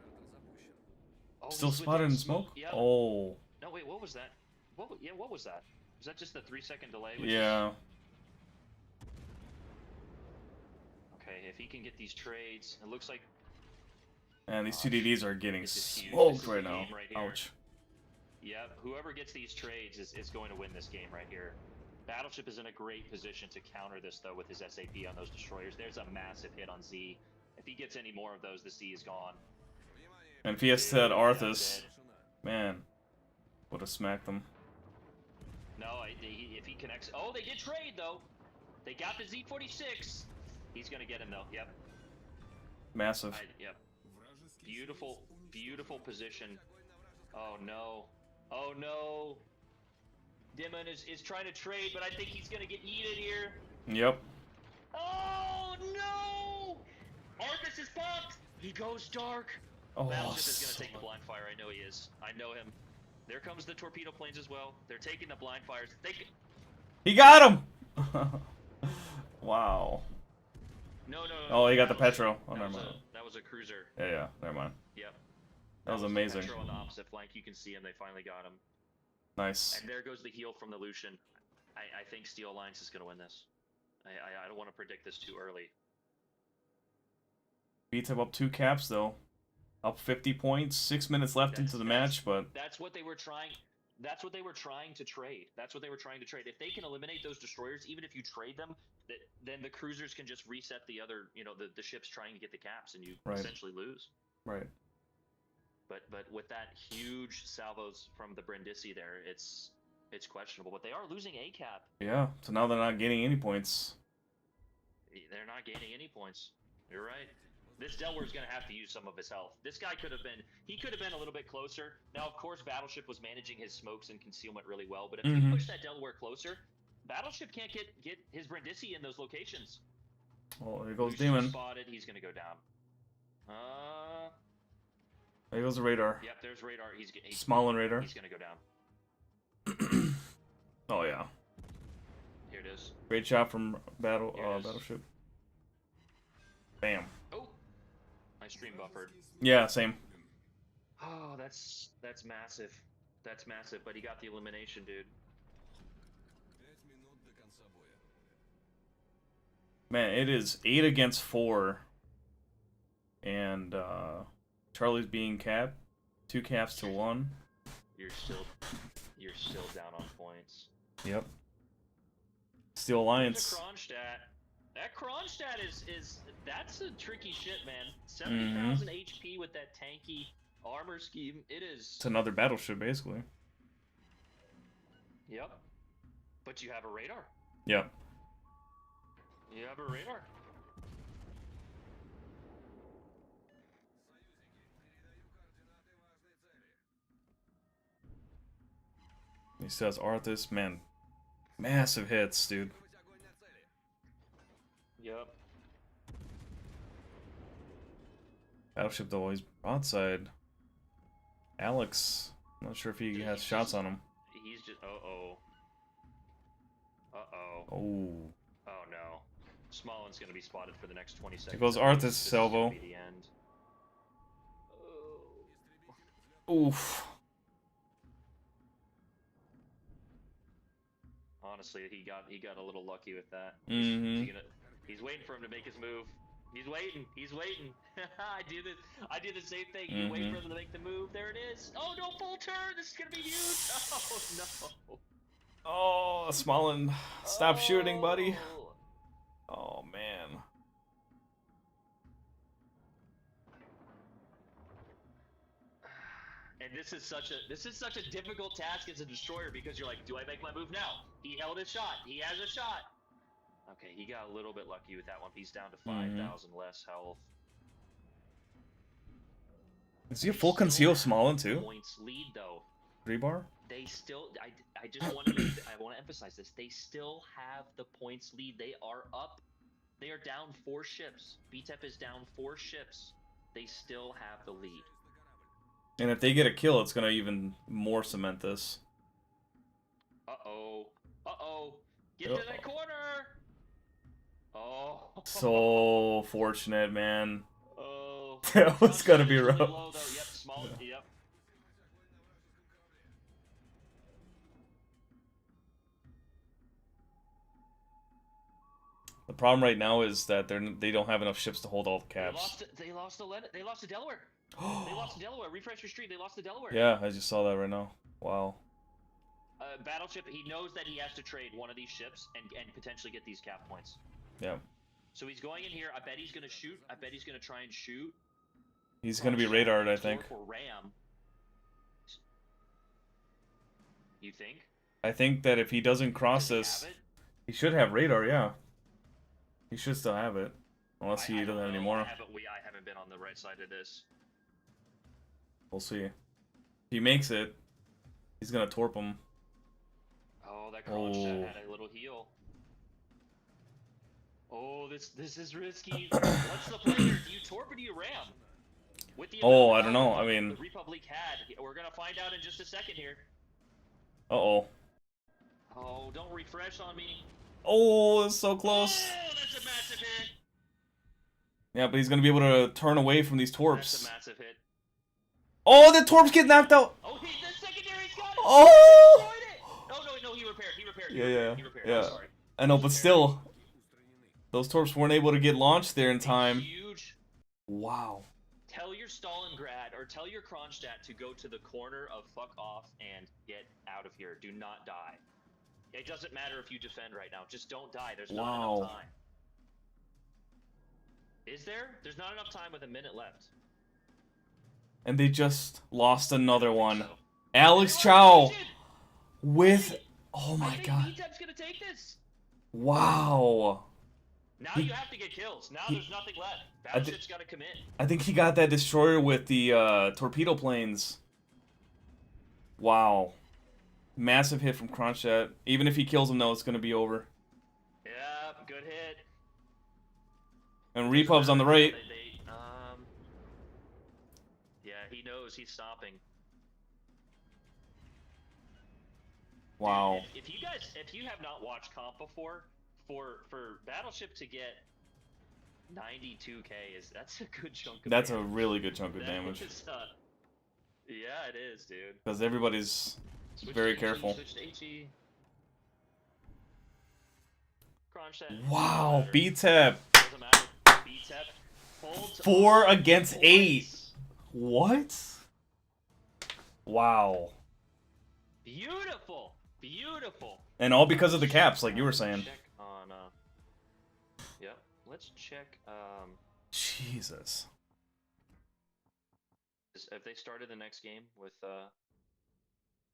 Oh, still spotted in smoke? Yep. Oh. No, wait, what was that? What was that? Was that just the 3-second delay? Yeah. Okay, if he can get these trades, it looks like... Man, these 2 DDs are getting smoked right now. Ouch. Yep, whoever gets these trades is going to win this game right here. Battleship is in a great position to counter this, though, with his SAP on those destroyers. There's a massive hit on Z. If he gets any more of those, the Z is gone. And if he has said Arthas, man, would have smacked them. No, if he connects... Oh, they did trade, though. They got the Z46. He's going to get him, though. Yep. Massive. Yep. Beautiful, beautiful position. Oh, no. Oh, no. Dimon is trying to trade, but I think he's going to get yeeted here. Yep. Oh, no! Arthas is popped! He goes dark. Oh, Battleship is going to take the blind fire. I know he is. I know him. There comes the torpedo planes as well. They're taking the blind fires. He got him! Wow. No. Oh, he got the Petro. Oh, never mind. That was a cruiser. Yeah, never mind. Yep. That was amazing. Petro on the opposite flank. You can see him. They finally got him. Nice. And there goes the heal from the Lucian. I think Steel Alliance is going to win this. I don't want to predict this too early. BETEP up 2 caps, though. Up 50 points. 6 minutes left into the match, but... That's what they were trying... That's what they were trying to trade. If they can eliminate those destroyers, even if you trade them, then the cruisers can just reset the other, you know, the ships trying to get the caps, and you essentially lose. Right. But with that huge salvos from the Brindisi there, it's questionable. But they are losing a cap. Yeah. So now they're not gaining any points. They're not gaining any points. You're right. This Delaware's going to have to use some of his health. This guy could have been a little bit closer. Now, of course, Battleship was managing his smokes and concealment really well, but if you push that Delaware closer, Battleship can't get his Brindisi in those locations. Oh, here goes Demon. Spotted. He's going to go down. There goes the radar. Yep, there's radar. He's small and radar. He's going to go down. Oh, yeah. Here it is. Great shot from Battleship. Bam. Oh! My stream buffered. Yeah, same. Oh, that's massive. That's massive, but he got the elimination, dude. Man, it is 8 against 4. And Charlie's being capped. 2 caps to 1. You're you're still down on points. Yep. Steel Alliance. That Kronstadt is that's a tricky shit, man. 70,000 HP with that tanky armor scheme. It's another battleship, basically. Yep. But you have a radar. Yep. You have a radar. He says Arthas, man. Massive hits, dude. Yep. Battleship though, he's broadside. Alex, I'm not sure if he has shots on him. He's just oh. Oh. Oh no. Smollen's gonna be spotted for the next 20 seconds. Here goes Arthas salvo. The end. Oof. Honestly, he got a little lucky with that. Mm-hmm. He's waiting for him to make his move. He's waiting. I do the same thing. You wait for him to make the move. There it is. Oh no, full turn. This is gonna be huge. Oh no. Oh, Smollen, stop shooting, buddy. Oh man. And this is such a difficult task as a destroyer because you're like, do I make my move now? He held his shot. He has a shot. Okay, he got a little bit lucky with that one. He's down to 5,000 less health. Is he a full conceal Smollen too? Points lead though. 3-bar? They still. I just want to. I want to emphasize this. They still have the points lead. They are up. They are down 4 ships. BTEP is down 4 ships. They still have the lead. And if they get a kill, it's gonna even more cement this. Uh-oh. Get to that corner! Oh. So fortunate, man. Oh. That was gonna be rough. Really low, yep, small, yep. The problem right now is that they don't have enough ships to hold all the caps. They lost to Delaware. They lost to Delaware. Refresh your stream. They lost to Delaware. Yeah, I just saw that right now. Wow. Battleship. He knows that he has to trade one of these ships and potentially get these cap points. Yeah. So he's going in here. I bet he's gonna shoot. I bet he's gonna try and shoot. He's gonna be radared, I think. Or ram. You think? I think that if he doesn't cross this, he should have radar. Yeah. He should still have it, unless he doesn't have any more. I haven't been on the right side of this. We'll see. If he makes it, he's gonna torp him. Oh, that Kronstadt had a little heal. Oh, this is risky. What's the play here? Do you torp or do you ram? With the I don't know. I mean, the Republic had. We're gonna find out in just a second here. Oh, don't refresh on me. Oh, it's so close. Oh, that's a massive hit. Yeah, but he's gonna be able to turn away from these torps. That's a massive hit. Oh, the torps get knocked out. Oh, the secondary's got it. Oh! No, he repaired. Yeah. I'm sorry. I know, but still, those torps weren't able to get launched there in time. Huge. Wow. Tell your Stalingrad or tell your Kronstadt to go to the corner of fuck off and get out of here. Do not die. It doesn't matter if you defend right now. Just don't die. There's not enough time. Is there? There's not enough time with a minute left. And they just lost another one. Alex Chow with... Oh my god. BTEP's gonna take this. Wow. Now you have to get kills. Now there's nothing left. Battleship's gotta come in. I think he got that destroyer with the torpedo planes. Wow. Massive hit from Kronstadt. Even if he kills him, though, it's gonna be over. Yeah, good hit. And Repub's on the right. Yeah, he knows he's stopping. Wow. Dude, if you have not watched comp before, for Battleship to get 92k that's a good chunk of That's damage. a really good chunk of damage. Yeah, it is, dude. Because everybody's very careful. Switch to HE. Wow, BTEP. Doesn't matter. BTEP holds 4 against 8. points. What? Wow. Beautiful, beautiful. And all because of the caps, like you were saying. Check on. Yep. Let's check. Jesus. Have they started the next game with? I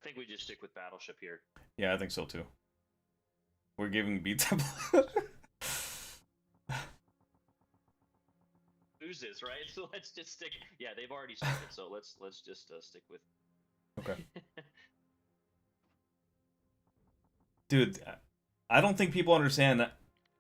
think we just stick with Battleship here. Yeah, I think so too. We're giving BETEP. Loses, right? So let's just stick. Yeah, they've already started, so let's just stick with. Okay. Dude, I don't think people understand.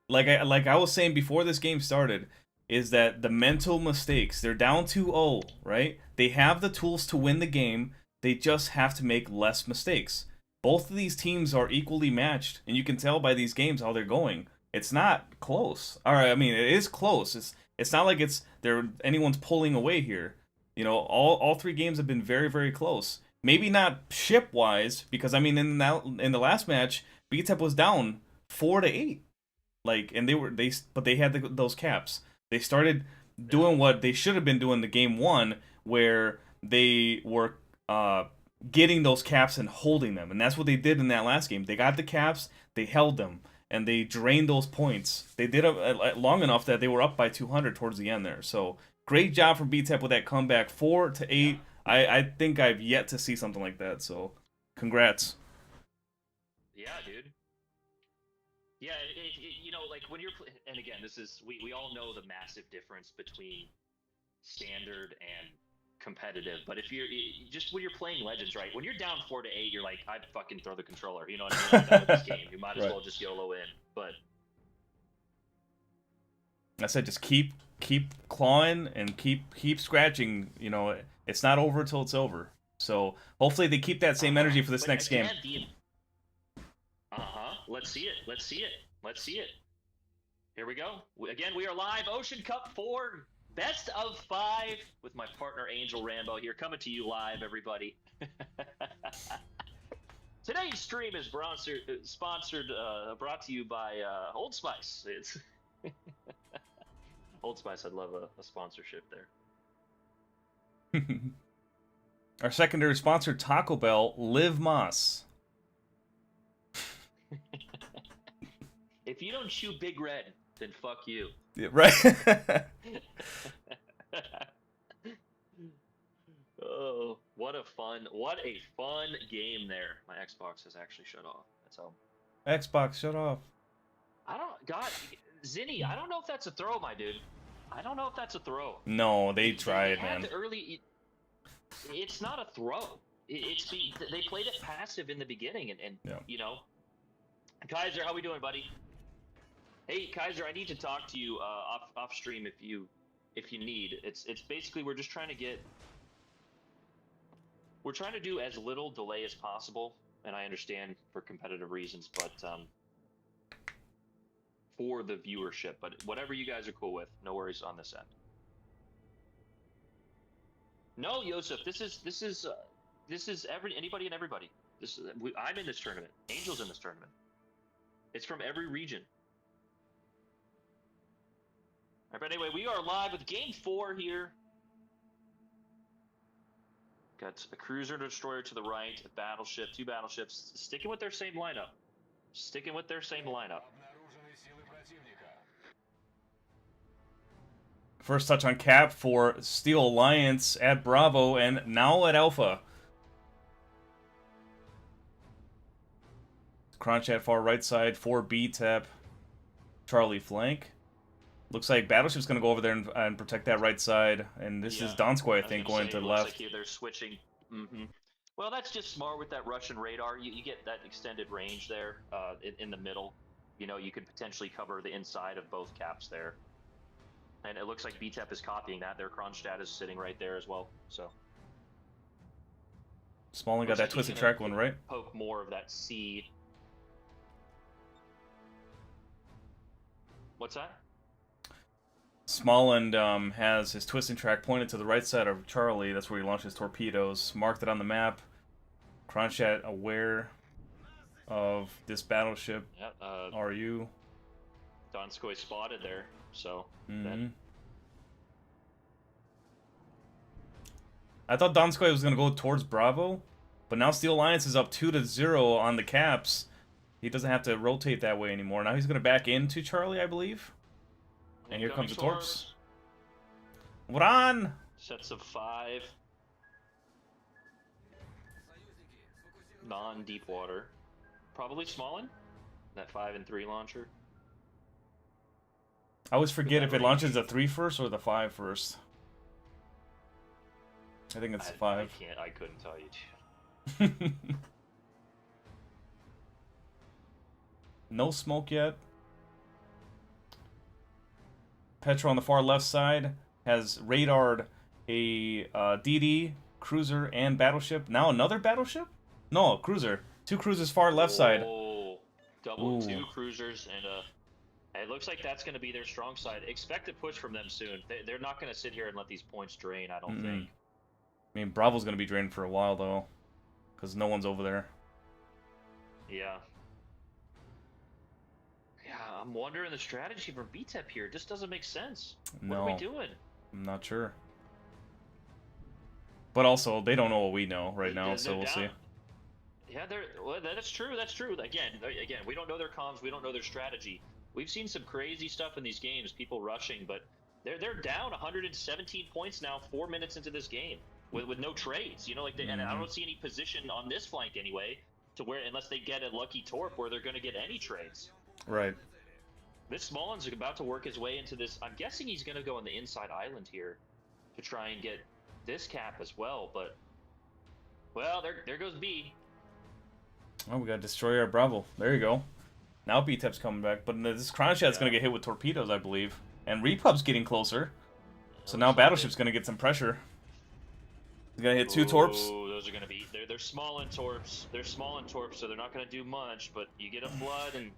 Like I was saying before this game started, is that the mental mistakes. They're down 2-0, right? They have the tools to win the game. They just have to make less mistakes. Both of these teams are equally matched, and you can tell by these games how they're going. It's not close. All right, I mean it is close. It's not like anyone's pulling away here. You know, all three games have been very, very close. Maybe not ship wise, because I mean in the last match, BTEP was down 4-8. Like, and but they had those caps. They started doing what they should have been doing the game one, where they were getting those caps and holding them, and that's what they did in that last game. They got the caps, they held them, and they drained those points. They did it long enough that they were up by 200 towards the end there. So great job from BTEP with that comeback, 4-8. I think I've yet to see something like that. So congrats. Yeah, dude. Yeah, you know, like when you're, and again, this is we all know the massive difference between standard and competitive. But if you're just when you're playing Legends, right? When you're down 4-8, you're like, I'd fucking throw the controller. You know what I mean? I'm done with this game. You might as well just YOLO in. But I said, just keep clawing and keep scratching. You know, it's not over till it's over. So hopefully they keep that same energy for this next game. Let's see it. Let's see it. Let's see it. Here we go. Again, we are live. Ocean Cup 4, best of 5, with my partner Angel Rambo here, coming to you live, everybody. Today's stream is brought to you by Old Spice. It's Old Spice. I'd love a sponsorship there. Our secondary sponsor, Taco Bell, Liv Moss. If you don't chew Big Red, then fuck you. Yeah, right. Oh, what a fun game there. My Xbox has actually shut off. That's all. Xbox, shut off. Zinni, I don't know if that's a throw, my dude. I don't know if that's a throw. No, they tried, man. It's not a throw. They played it passive in the beginning, and yeah. You know. Kaiser, how we doing, buddy? Hey, Kaiser, I need to talk to you off stream if you need. It's basically we're trying to do as little delay as possible, and I understand for competitive reasons, but for the viewership. But whatever you guys are cool with, no worries on this end. No, Yosef, this is anybody and everybody. I'm in this tournament. Angel's in this tournament. It's from every region. All right, but anyway, we are live with Game 4 here. Got a cruiser destroyer to the right, a battleship, 2 battleships, sticking with their same lineup. First touch on cap for Steel Alliance at Bravo and now at Alpha. Crunch at far right side for BTEP. Charlie flank. Looks like Battleship's going to go over there and protect that right side. And this is Donskoy, I think, going to the left. Like they're switching. Well, that's just smart with that Russian radar. You get that extended range there in the middle. You know, you could potentially cover the inside of both caps there. And it looks like BTEP is copying that. Their Kronstadt is sitting right there as well. So Smallin got that twisted track one, right? Poke more of that C. What's that? Smallin has his twisting track pointed to the right side of Charlie. That's where he launched his torpedoes. Marked it on the map. Kronstadt aware of this battleship. Yeah, RU. Donskoy spotted there, so. I thought Donskoy was going to go towards Bravo, But now Steel Alliance is up 2-0 on the caps. He doesn't have to rotate that way anymore. Now he's going to back into Charlie, I believe. And here comes the Torps. What on? Sets of 5. Non-deep water. Probably Smallin. That 5 and 3 launcher. I always forget if it launches the 3 first or the 5 first. I think it's 5. I couldn't tell you. No smoke yet. Petro on the far left side has radared a DD, cruiser, and battleship. Now another battleship? No, cruiser. 2 cruisers far left side. Oh, double 2 cruisers, and it looks like that's going to be their strong side. Expect a push from them soon. They're not going to sit here and let these points drain, I don't think. I mean, Bravo's going to be drained for a while, though, because no one's over there. Yeah. Yeah, I'm wondering the strategy for BTEP here. It just doesn't make sense. No. What are we doing? I'm not sure. But also, they don't know what we know right now, so we'll see. Yeah, that's true. That's true. Again, we don't know their comms. We don't know their strategy. We've seen some crazy stuff in these games, people rushing, but they're down 117 points now, 4 minutes into this game, with no trades. You know, like and I don't see any position on this flank anyway, to where unless they get a lucky torp where they're going to get any trades. Right. This Smollen's about to work his way into this. I'm guessing he's going to go on the inside island here to try and get this cap as well. But well, there goes B. Oh, we got to destroy our Bravo. There you go. Now BTEP's coming back, but this Kronstadt's going to get hit with torpedoes, I believe. And Repub's getting closer. So now Battleship's going to get some pressure. He's going to hit 2 torps. Those are going to be... They're small in torps. They're small in torps, so they're not going to do much, but you get a flood and...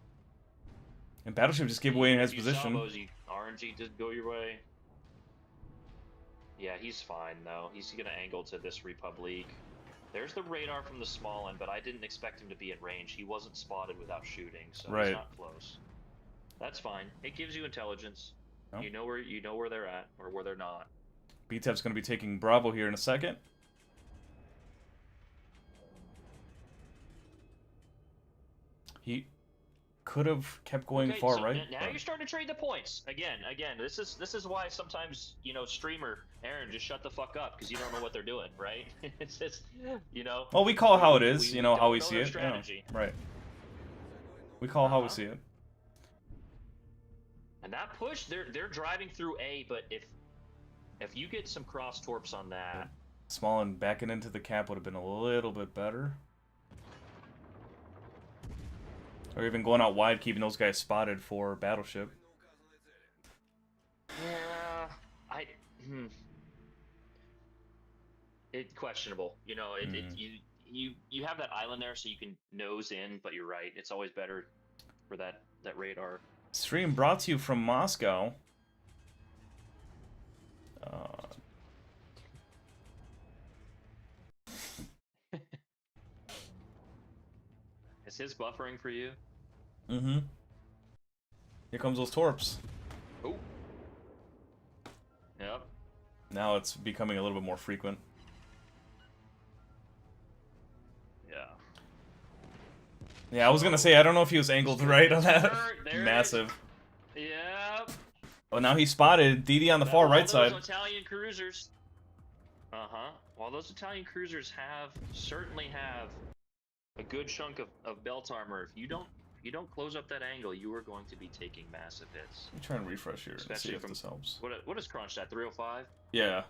And Battleship just gave away in his position. RNG just go your way. Yeah, he's fine, though. He's going to angle to this Republic. There's the radar from the small end, but I didn't expect him to be in range. He wasn't spotted without shooting, so he's not close. That's fine. It gives you intelligence. Oh. You know where they're at or where they're not. BTEP's going to be taking Bravo here in a second. He could have kept going far right. Now you're starting to trade the points again. This is why sometimes streamer Aaron, just shut the fuck up because you don't know what they're doing, right? It's just Well, we call how it is. How we see it. Yeah, right. We call how we see it. And that push, they're driving through A, but if you get some cross torps on that, Small and backing into the cap would have been a little bit better. Or even going out wide, keeping those guys spotted for Battleship. Yeah, it's questionable. You have that island there, so you can nose in. But you're right; it's always better for that radar. Stream brought to you from Moscow. Is his buffering for you? Mm-hmm. Here comes those torps. Oh. Yep. Now it's becoming a little bit more frequent. Yeah. Yeah, I was gonna say, I don't know if he was angled right on that. Massive. Yep. Oh, now he's spotted. DD on the far right side. Those Italian cruisers. Uh-huh. While those Italian cruisers certainly have a good chunk of belt armor, if you don't close up that angle, you are going to be taking massive hits. Let me try and refresh here and see if this helps. What is Kronstadt, 305? Yeah.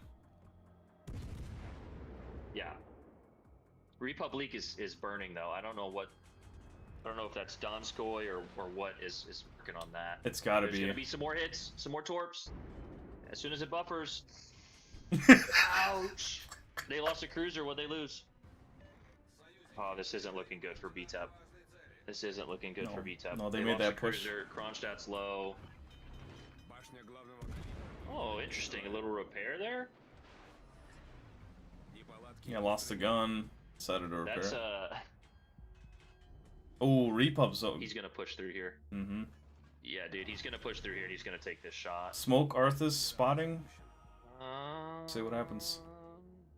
Yeah. Republic is burning though. I don't know if that's Donskoy or what is working on that. It's gotta be. There's gonna be some more hits, some more torps. As soon as it buffers. Ouch! They lost a cruiser. What'd they lose? Oh, this isn't looking good for BTEP. This isn't looking good for BTEP. No, they made that push. Kronstadt's low. Oh, interesting. A little repair there. Yeah, lost the gun. Decided to repair. That's Oh, Repub's up. He's gonna push through here. Mm-hmm. Yeah, dude, he's gonna push through here and he's gonna take this shot. Smoke Arthas spotting. See what happens.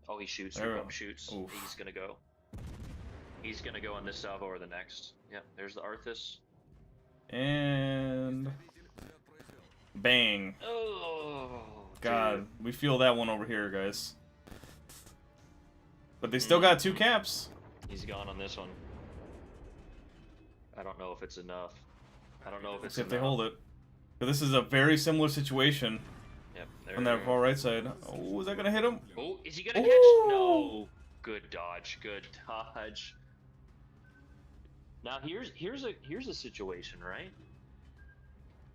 Oh, he shoots. Repub shoots. Oof. He's gonna go. He's gonna go on this salvo or the next. Yep, there's the Arthas. And bang. Oh, God, dude. we feel that one over here, guys. But they still got 2 caps. He's gone on this one. I don't know if it's enough. I don't know if it's if enough. they hold it. But this is a very similar situation. Yep. On that far right side. Oh, is that gonna hit him? Oh, is he gonna catch? No. Good dodge. Good dodge. Now here's a situation, right?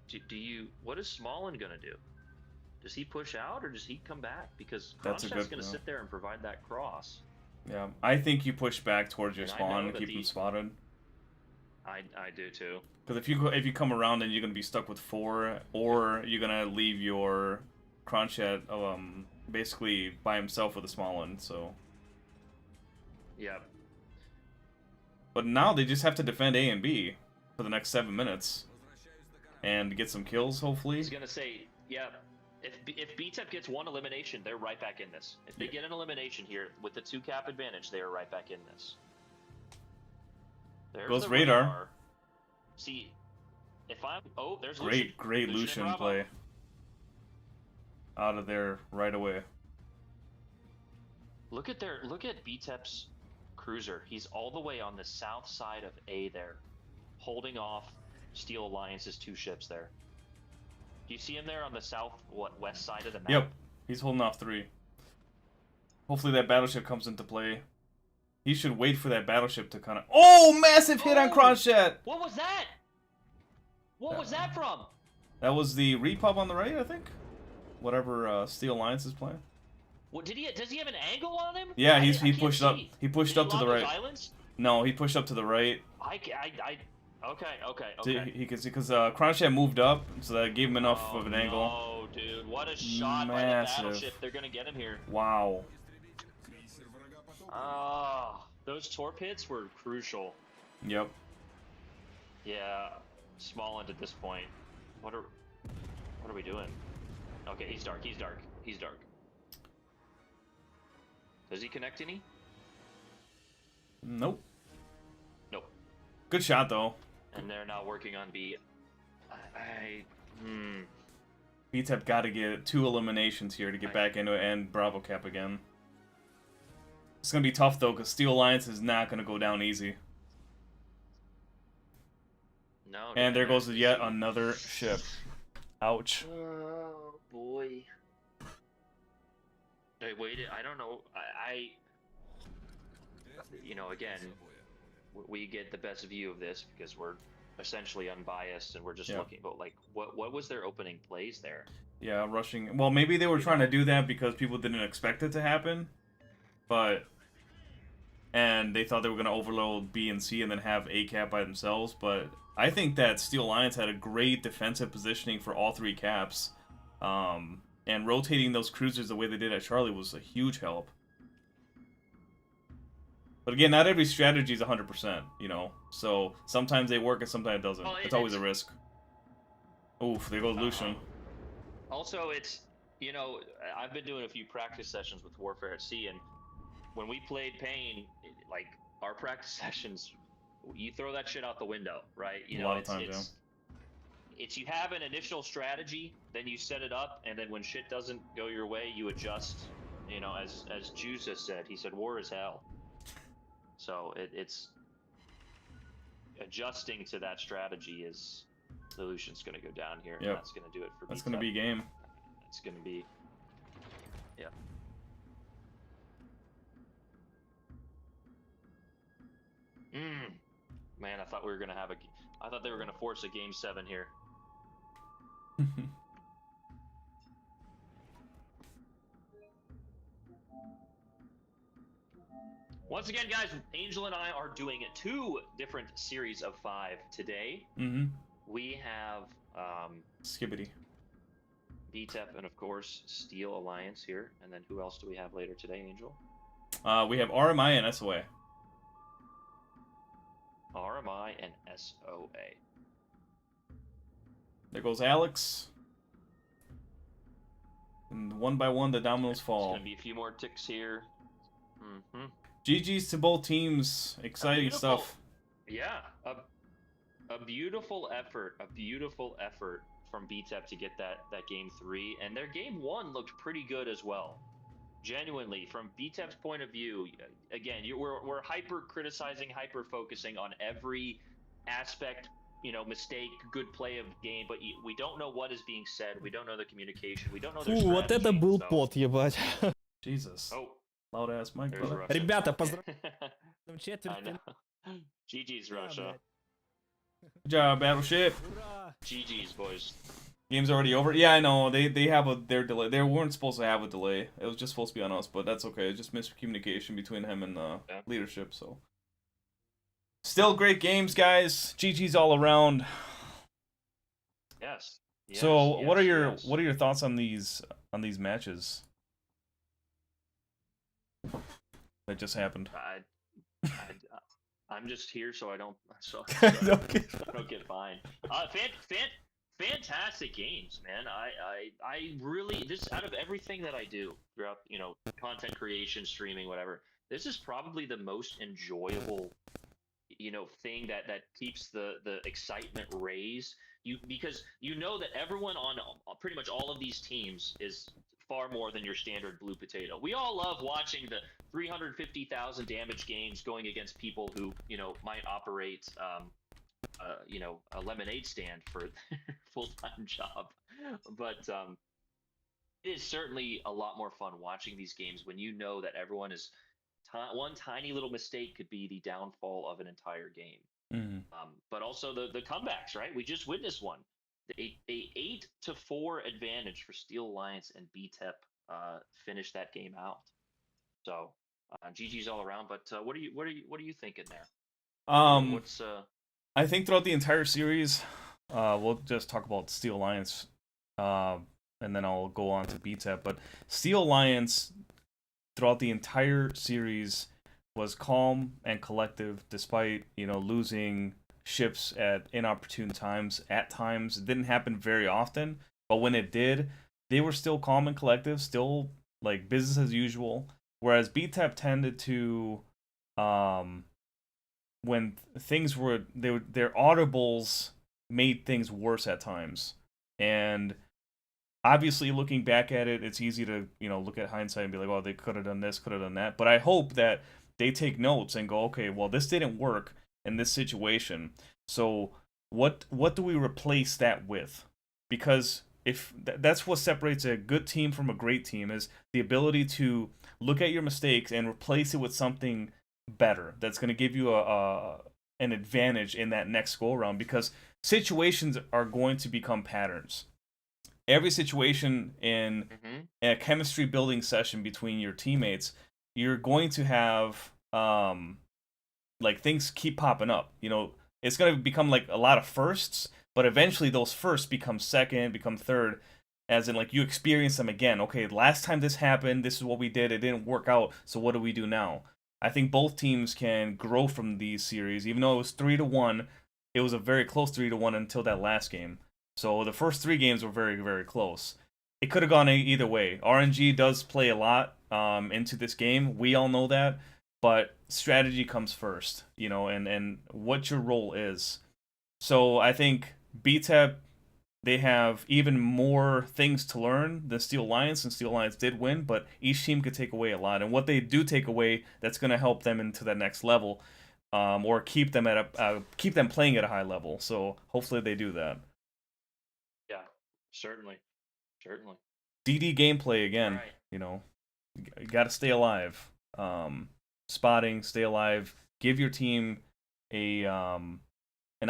Do you? What is Smolin gonna do? Does he push out or does he come back? Because Kronstadt's gonna sit there and provide that cross. Yeah, I think you push back towards your spawn and keep him spotted. I do too. Because if you come around, then you're gonna be stuck with 4, or you're gonna leave your Kronstadt basically by himself with a small one. So. Yep. But now they just have to defend A and B for the next 7 minutes, and get some kills hopefully. He's gonna say, yeah. If BETEP gets 1 elimination, they're right back in this. If they get an elimination here with the 2 cap advantage, they are right back in this. There's goes the radar. See, if I'm there's great Lucian play. Out of there right away. Look at BTEP's cruiser. He's all the way on the south side of A there, holding off Steel Alliance's 2 ships there. Do you see him there on the west side of the map? Yep, he's holding off 3. Hopefully that battleship comes into play. He should wait for that battleship to kind of... Oh, massive hit on Kronstadt! What was that? What was that from? That was the repub on the right, I think. Whatever Steel Alliance is playing. What does he have an angle on him? Yeah, he pushed up. He pushed up to the right. Islands? No, he pushed up to the right. Okay. He can see because Kronstadt moved up, so that gave him enough of an angle. Oh, dude, what a shot by the battleship! They're gonna get him here. Wow. Those torpedoes were crucial. Yep. Yeah, small end at this point. What are we doing? Okay, he's dark. Does he connect any? Nope. Nope. Good shot though. And they're now working on B. BTEP got to get 2 eliminations here to get back into it and Bravo cap again. It's gonna be tough though, because Steel Alliance is not gonna go down easy. No. And there goes yet another ship. Ouch. Oh boy. I waited. I don't know. You know, again, we get the best view of this because we're essentially unbiased and we're just looking. But like, what was their opening plays there? Yeah, rushing. Well, maybe they were trying to do that because people didn't expect it to happen, and they thought they were going to overload B and C and then have A cap by themselves. But I think that Steel Alliance had a great defensive positioning for all 3 caps, and rotating those cruisers the way they did at Charlie was a huge help. But again, not every strategy is 100%, you know. So sometimes they work and sometimes it doesn't. Well, it's always a risk. Oof, there goes Lucian. Also, it's, you know, I've been doing a few practice sessions with Warfare at Sea, and when we played Pain, like, our practice sessions, you throw that shit out the window, right? You know, a lot of times, it's you have an initial strategy, then you set it up, and then when shit doesn't go your way, you adjust. You know, as Juice has said, he said, war is hell. So it's adjusting to that strategy is the Lucian's going to go down here, and that's going to do it for. That's going to be game. It's going to be, yeah. Man, I thought we were going to have I thought they were going to force a game 7 here. Once again, guys, Angel and I are doing 2 different series of 5 today. We have Skibbity, BTEP, and of course Steel Alliance here. And then who else do we have later today, Angel? We have RMI and SoA. RMI and SoA. There goes Alex. And one by one, the dominoes fall. There's gonna be a few more ticks here. GG's to both teams. Exciting stuff. Yeah, a beautiful effort, from BTEP to get that game 3, and their game 1 looked pretty good as well. Genuinely, from BTEP's point of view, again, we're hyper criticizing, hyper focusing on every aspect, mistake, good play of the game, but we don't know what is being said. We don't know the communication. We don't know their Фу, вот это strategy. был So, пот, ебать. Jesus. oh, Loud ass mic, there's brother. Russia. Ребята, поздравляем I четвертьфинал. know. GG's, Russia. Good job, Battleship. Ура! GG's, boys. Game's already over. Yeah, I know. They have their delay. They weren't supposed to have a delay. It was just supposed to be on us, but that's okay. It's just miscommunication between him and leadership. So, still great games, guys. GG's all around. Yes. So, what are your thoughts on these matches that just happened? I'm just here so I don't get fined. Fantastic games, man. I really, this, out of everything that I do throughout, content creation, streaming, whatever, this is probably the most enjoyable, thing that keeps the excitement raised. Because that everyone on pretty much all of these teams is far more than your standard blue potato. We all love watching the 350,000 damage games going against people who, might operate a lemonade stand for their full-time job. But it is certainly a lot more fun watching these games when you know that everyone is one tiny little mistake could be the downfall of an entire game. Mm-hmm. But also the comebacks, right? We just witnessed one. A 8-4 advantage for Steel Alliance, and BTEP finished that game out. So GG's all around. But what are you thinking there? I think throughout the entire series, we'll just talk about Steel Alliance, and then I'll go on to BTEP. But Steel Alliance, throughout the entire series, was calm and collective, despite losing ships at inopportune times. At times, it didn't happen very often, but when it did, they were still calm and collective, still like business as usual. Whereas BTEP tended to, when things were their audibles made things worse at times. And obviously, looking back at it, it's easy to look at hindsight and be like, "Oh, they could have done this, could have done that." But I hope that they take notes and go, "Okay, well, this didn't work in this situation. So what do we replace that with?" Because if that's what separates a good team from a great team, is the ability to look at your mistakes and replace it with something better that's going to give you an advantage in that next go around. Because situations are going to become patterns. Every situation in a chemistry building session between your teammates, you're going to have like things keep popping up. It's going to become like a lot of firsts, but eventually those firsts become second, become third, as in like you experience them again. Okay, last time this happened, this is what we did. It didn't work out, so what do we do now? I think both teams can grow from these series, even though it was 3-1. It was a very close 3-1 until that last game. So the first 3 games were very, very close. It could have gone either way. RNG does play a lot into this game. We all know that. But strategy comes first, and what your role is. So I think BTEP, they have even more things to learn than Steel Alliance, and Steel Alliance did win, but each team could take away a lot. And what they do take away, that's going to help them into that next level, or keep them playing at a high level. So hopefully they do that. Yeah, certainly. DD gameplay again. Right. You got to stay alive. Spotting, stay alive. Give your team an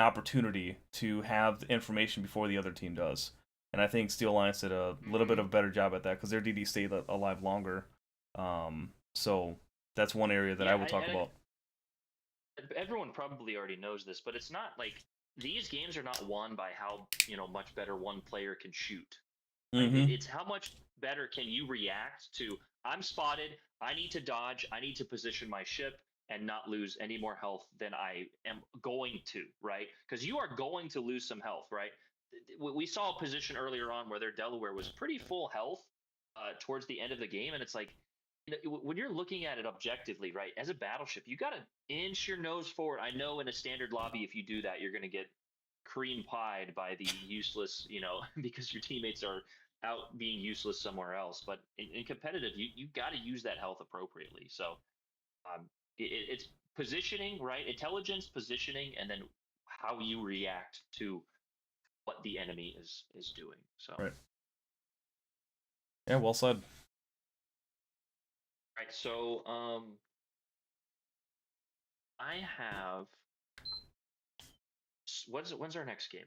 opportunity to have the information before the other team does. And I think Steel Alliance did a little bit of a better job at that because their DD stayed alive longer. So that's one area that I will talk about. Everyone probably already knows this, but it's not like these games are not won by how much better one player can shoot. It's how much better can you react to, I'm spotted, I need to dodge, I need to position my ship and not lose any more health than I am going to, right? Because you are going to lose some health, right? We saw a position earlier on where their Delaware was pretty full health towards the end of the game, and it's like, when you're looking at it objectively, right? As a battleship, you got to inch your nose forward. I know in a standard lobby, if you do that, you're going to get cream pied by the useless, because your teammates are out being useless somewhere else. But in competitive, you got to use that health appropriately. So it's positioning, right? Intelligence, positioning, and then how you react to what the enemy is doing. So Right. Yeah, well said. right. So I have when's our next game?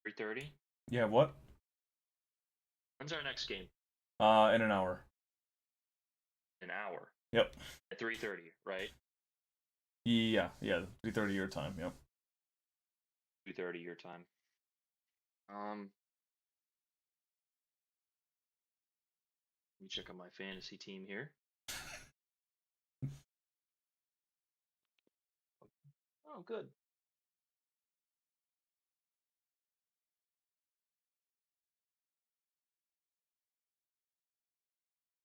3:30. Yeah, what? When's our next game? In an hour. An hour. Yep. At 3:30, right? Yeah, 3:30 your time. Yep. 2:30 your time. Let me check on my fantasy team here. Oh, good.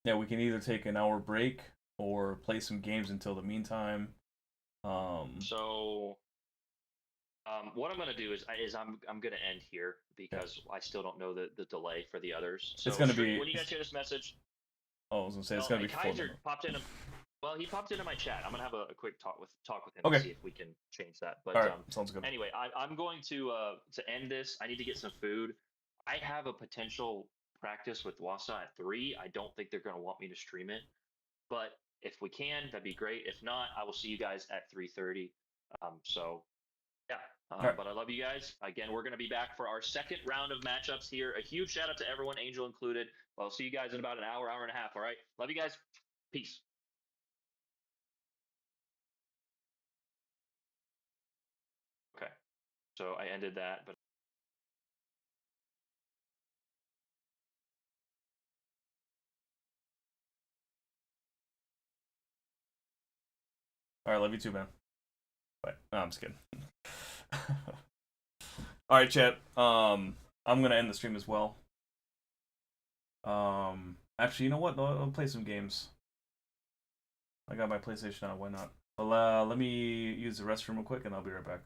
Yeah, we can either take an hour break or play some games until the meantime. So, what I'm gonna do is I'm gonna end here because I still don't know the delay for the others. So it's gonna Street, be. when you guys hear this message, Oh, I was gonna say it's gonna be Kaiser popped in. Well, he popped into my chat. I'm gonna have a quick talk with him Okay. to see if we can change that. But All right, sounds good. anyway, I'm going to end this. I need to get some food. I have a potential practice with Wasa at 3. I don't think they're gonna want me to stream it, but if we can, that'd be great. If not, I will see you guys at 3:30. So yeah. Right. But I love you guys. Again, we're going to be back for our second round of matchups here. A huge shout out to everyone, Angel included. I'll see you guys in about an hour, hour and a half. All right. Love you guys. Peace. Okay. So I ended that, but All right, love you too, man. Bye. No, I'm just kidding. All right, chat. I'm gonna end the stream as well. Actually, you know what? I'll play some games. I got my PlayStation out. Why not? Well, let me use the restroom real quick, and I'll be right back.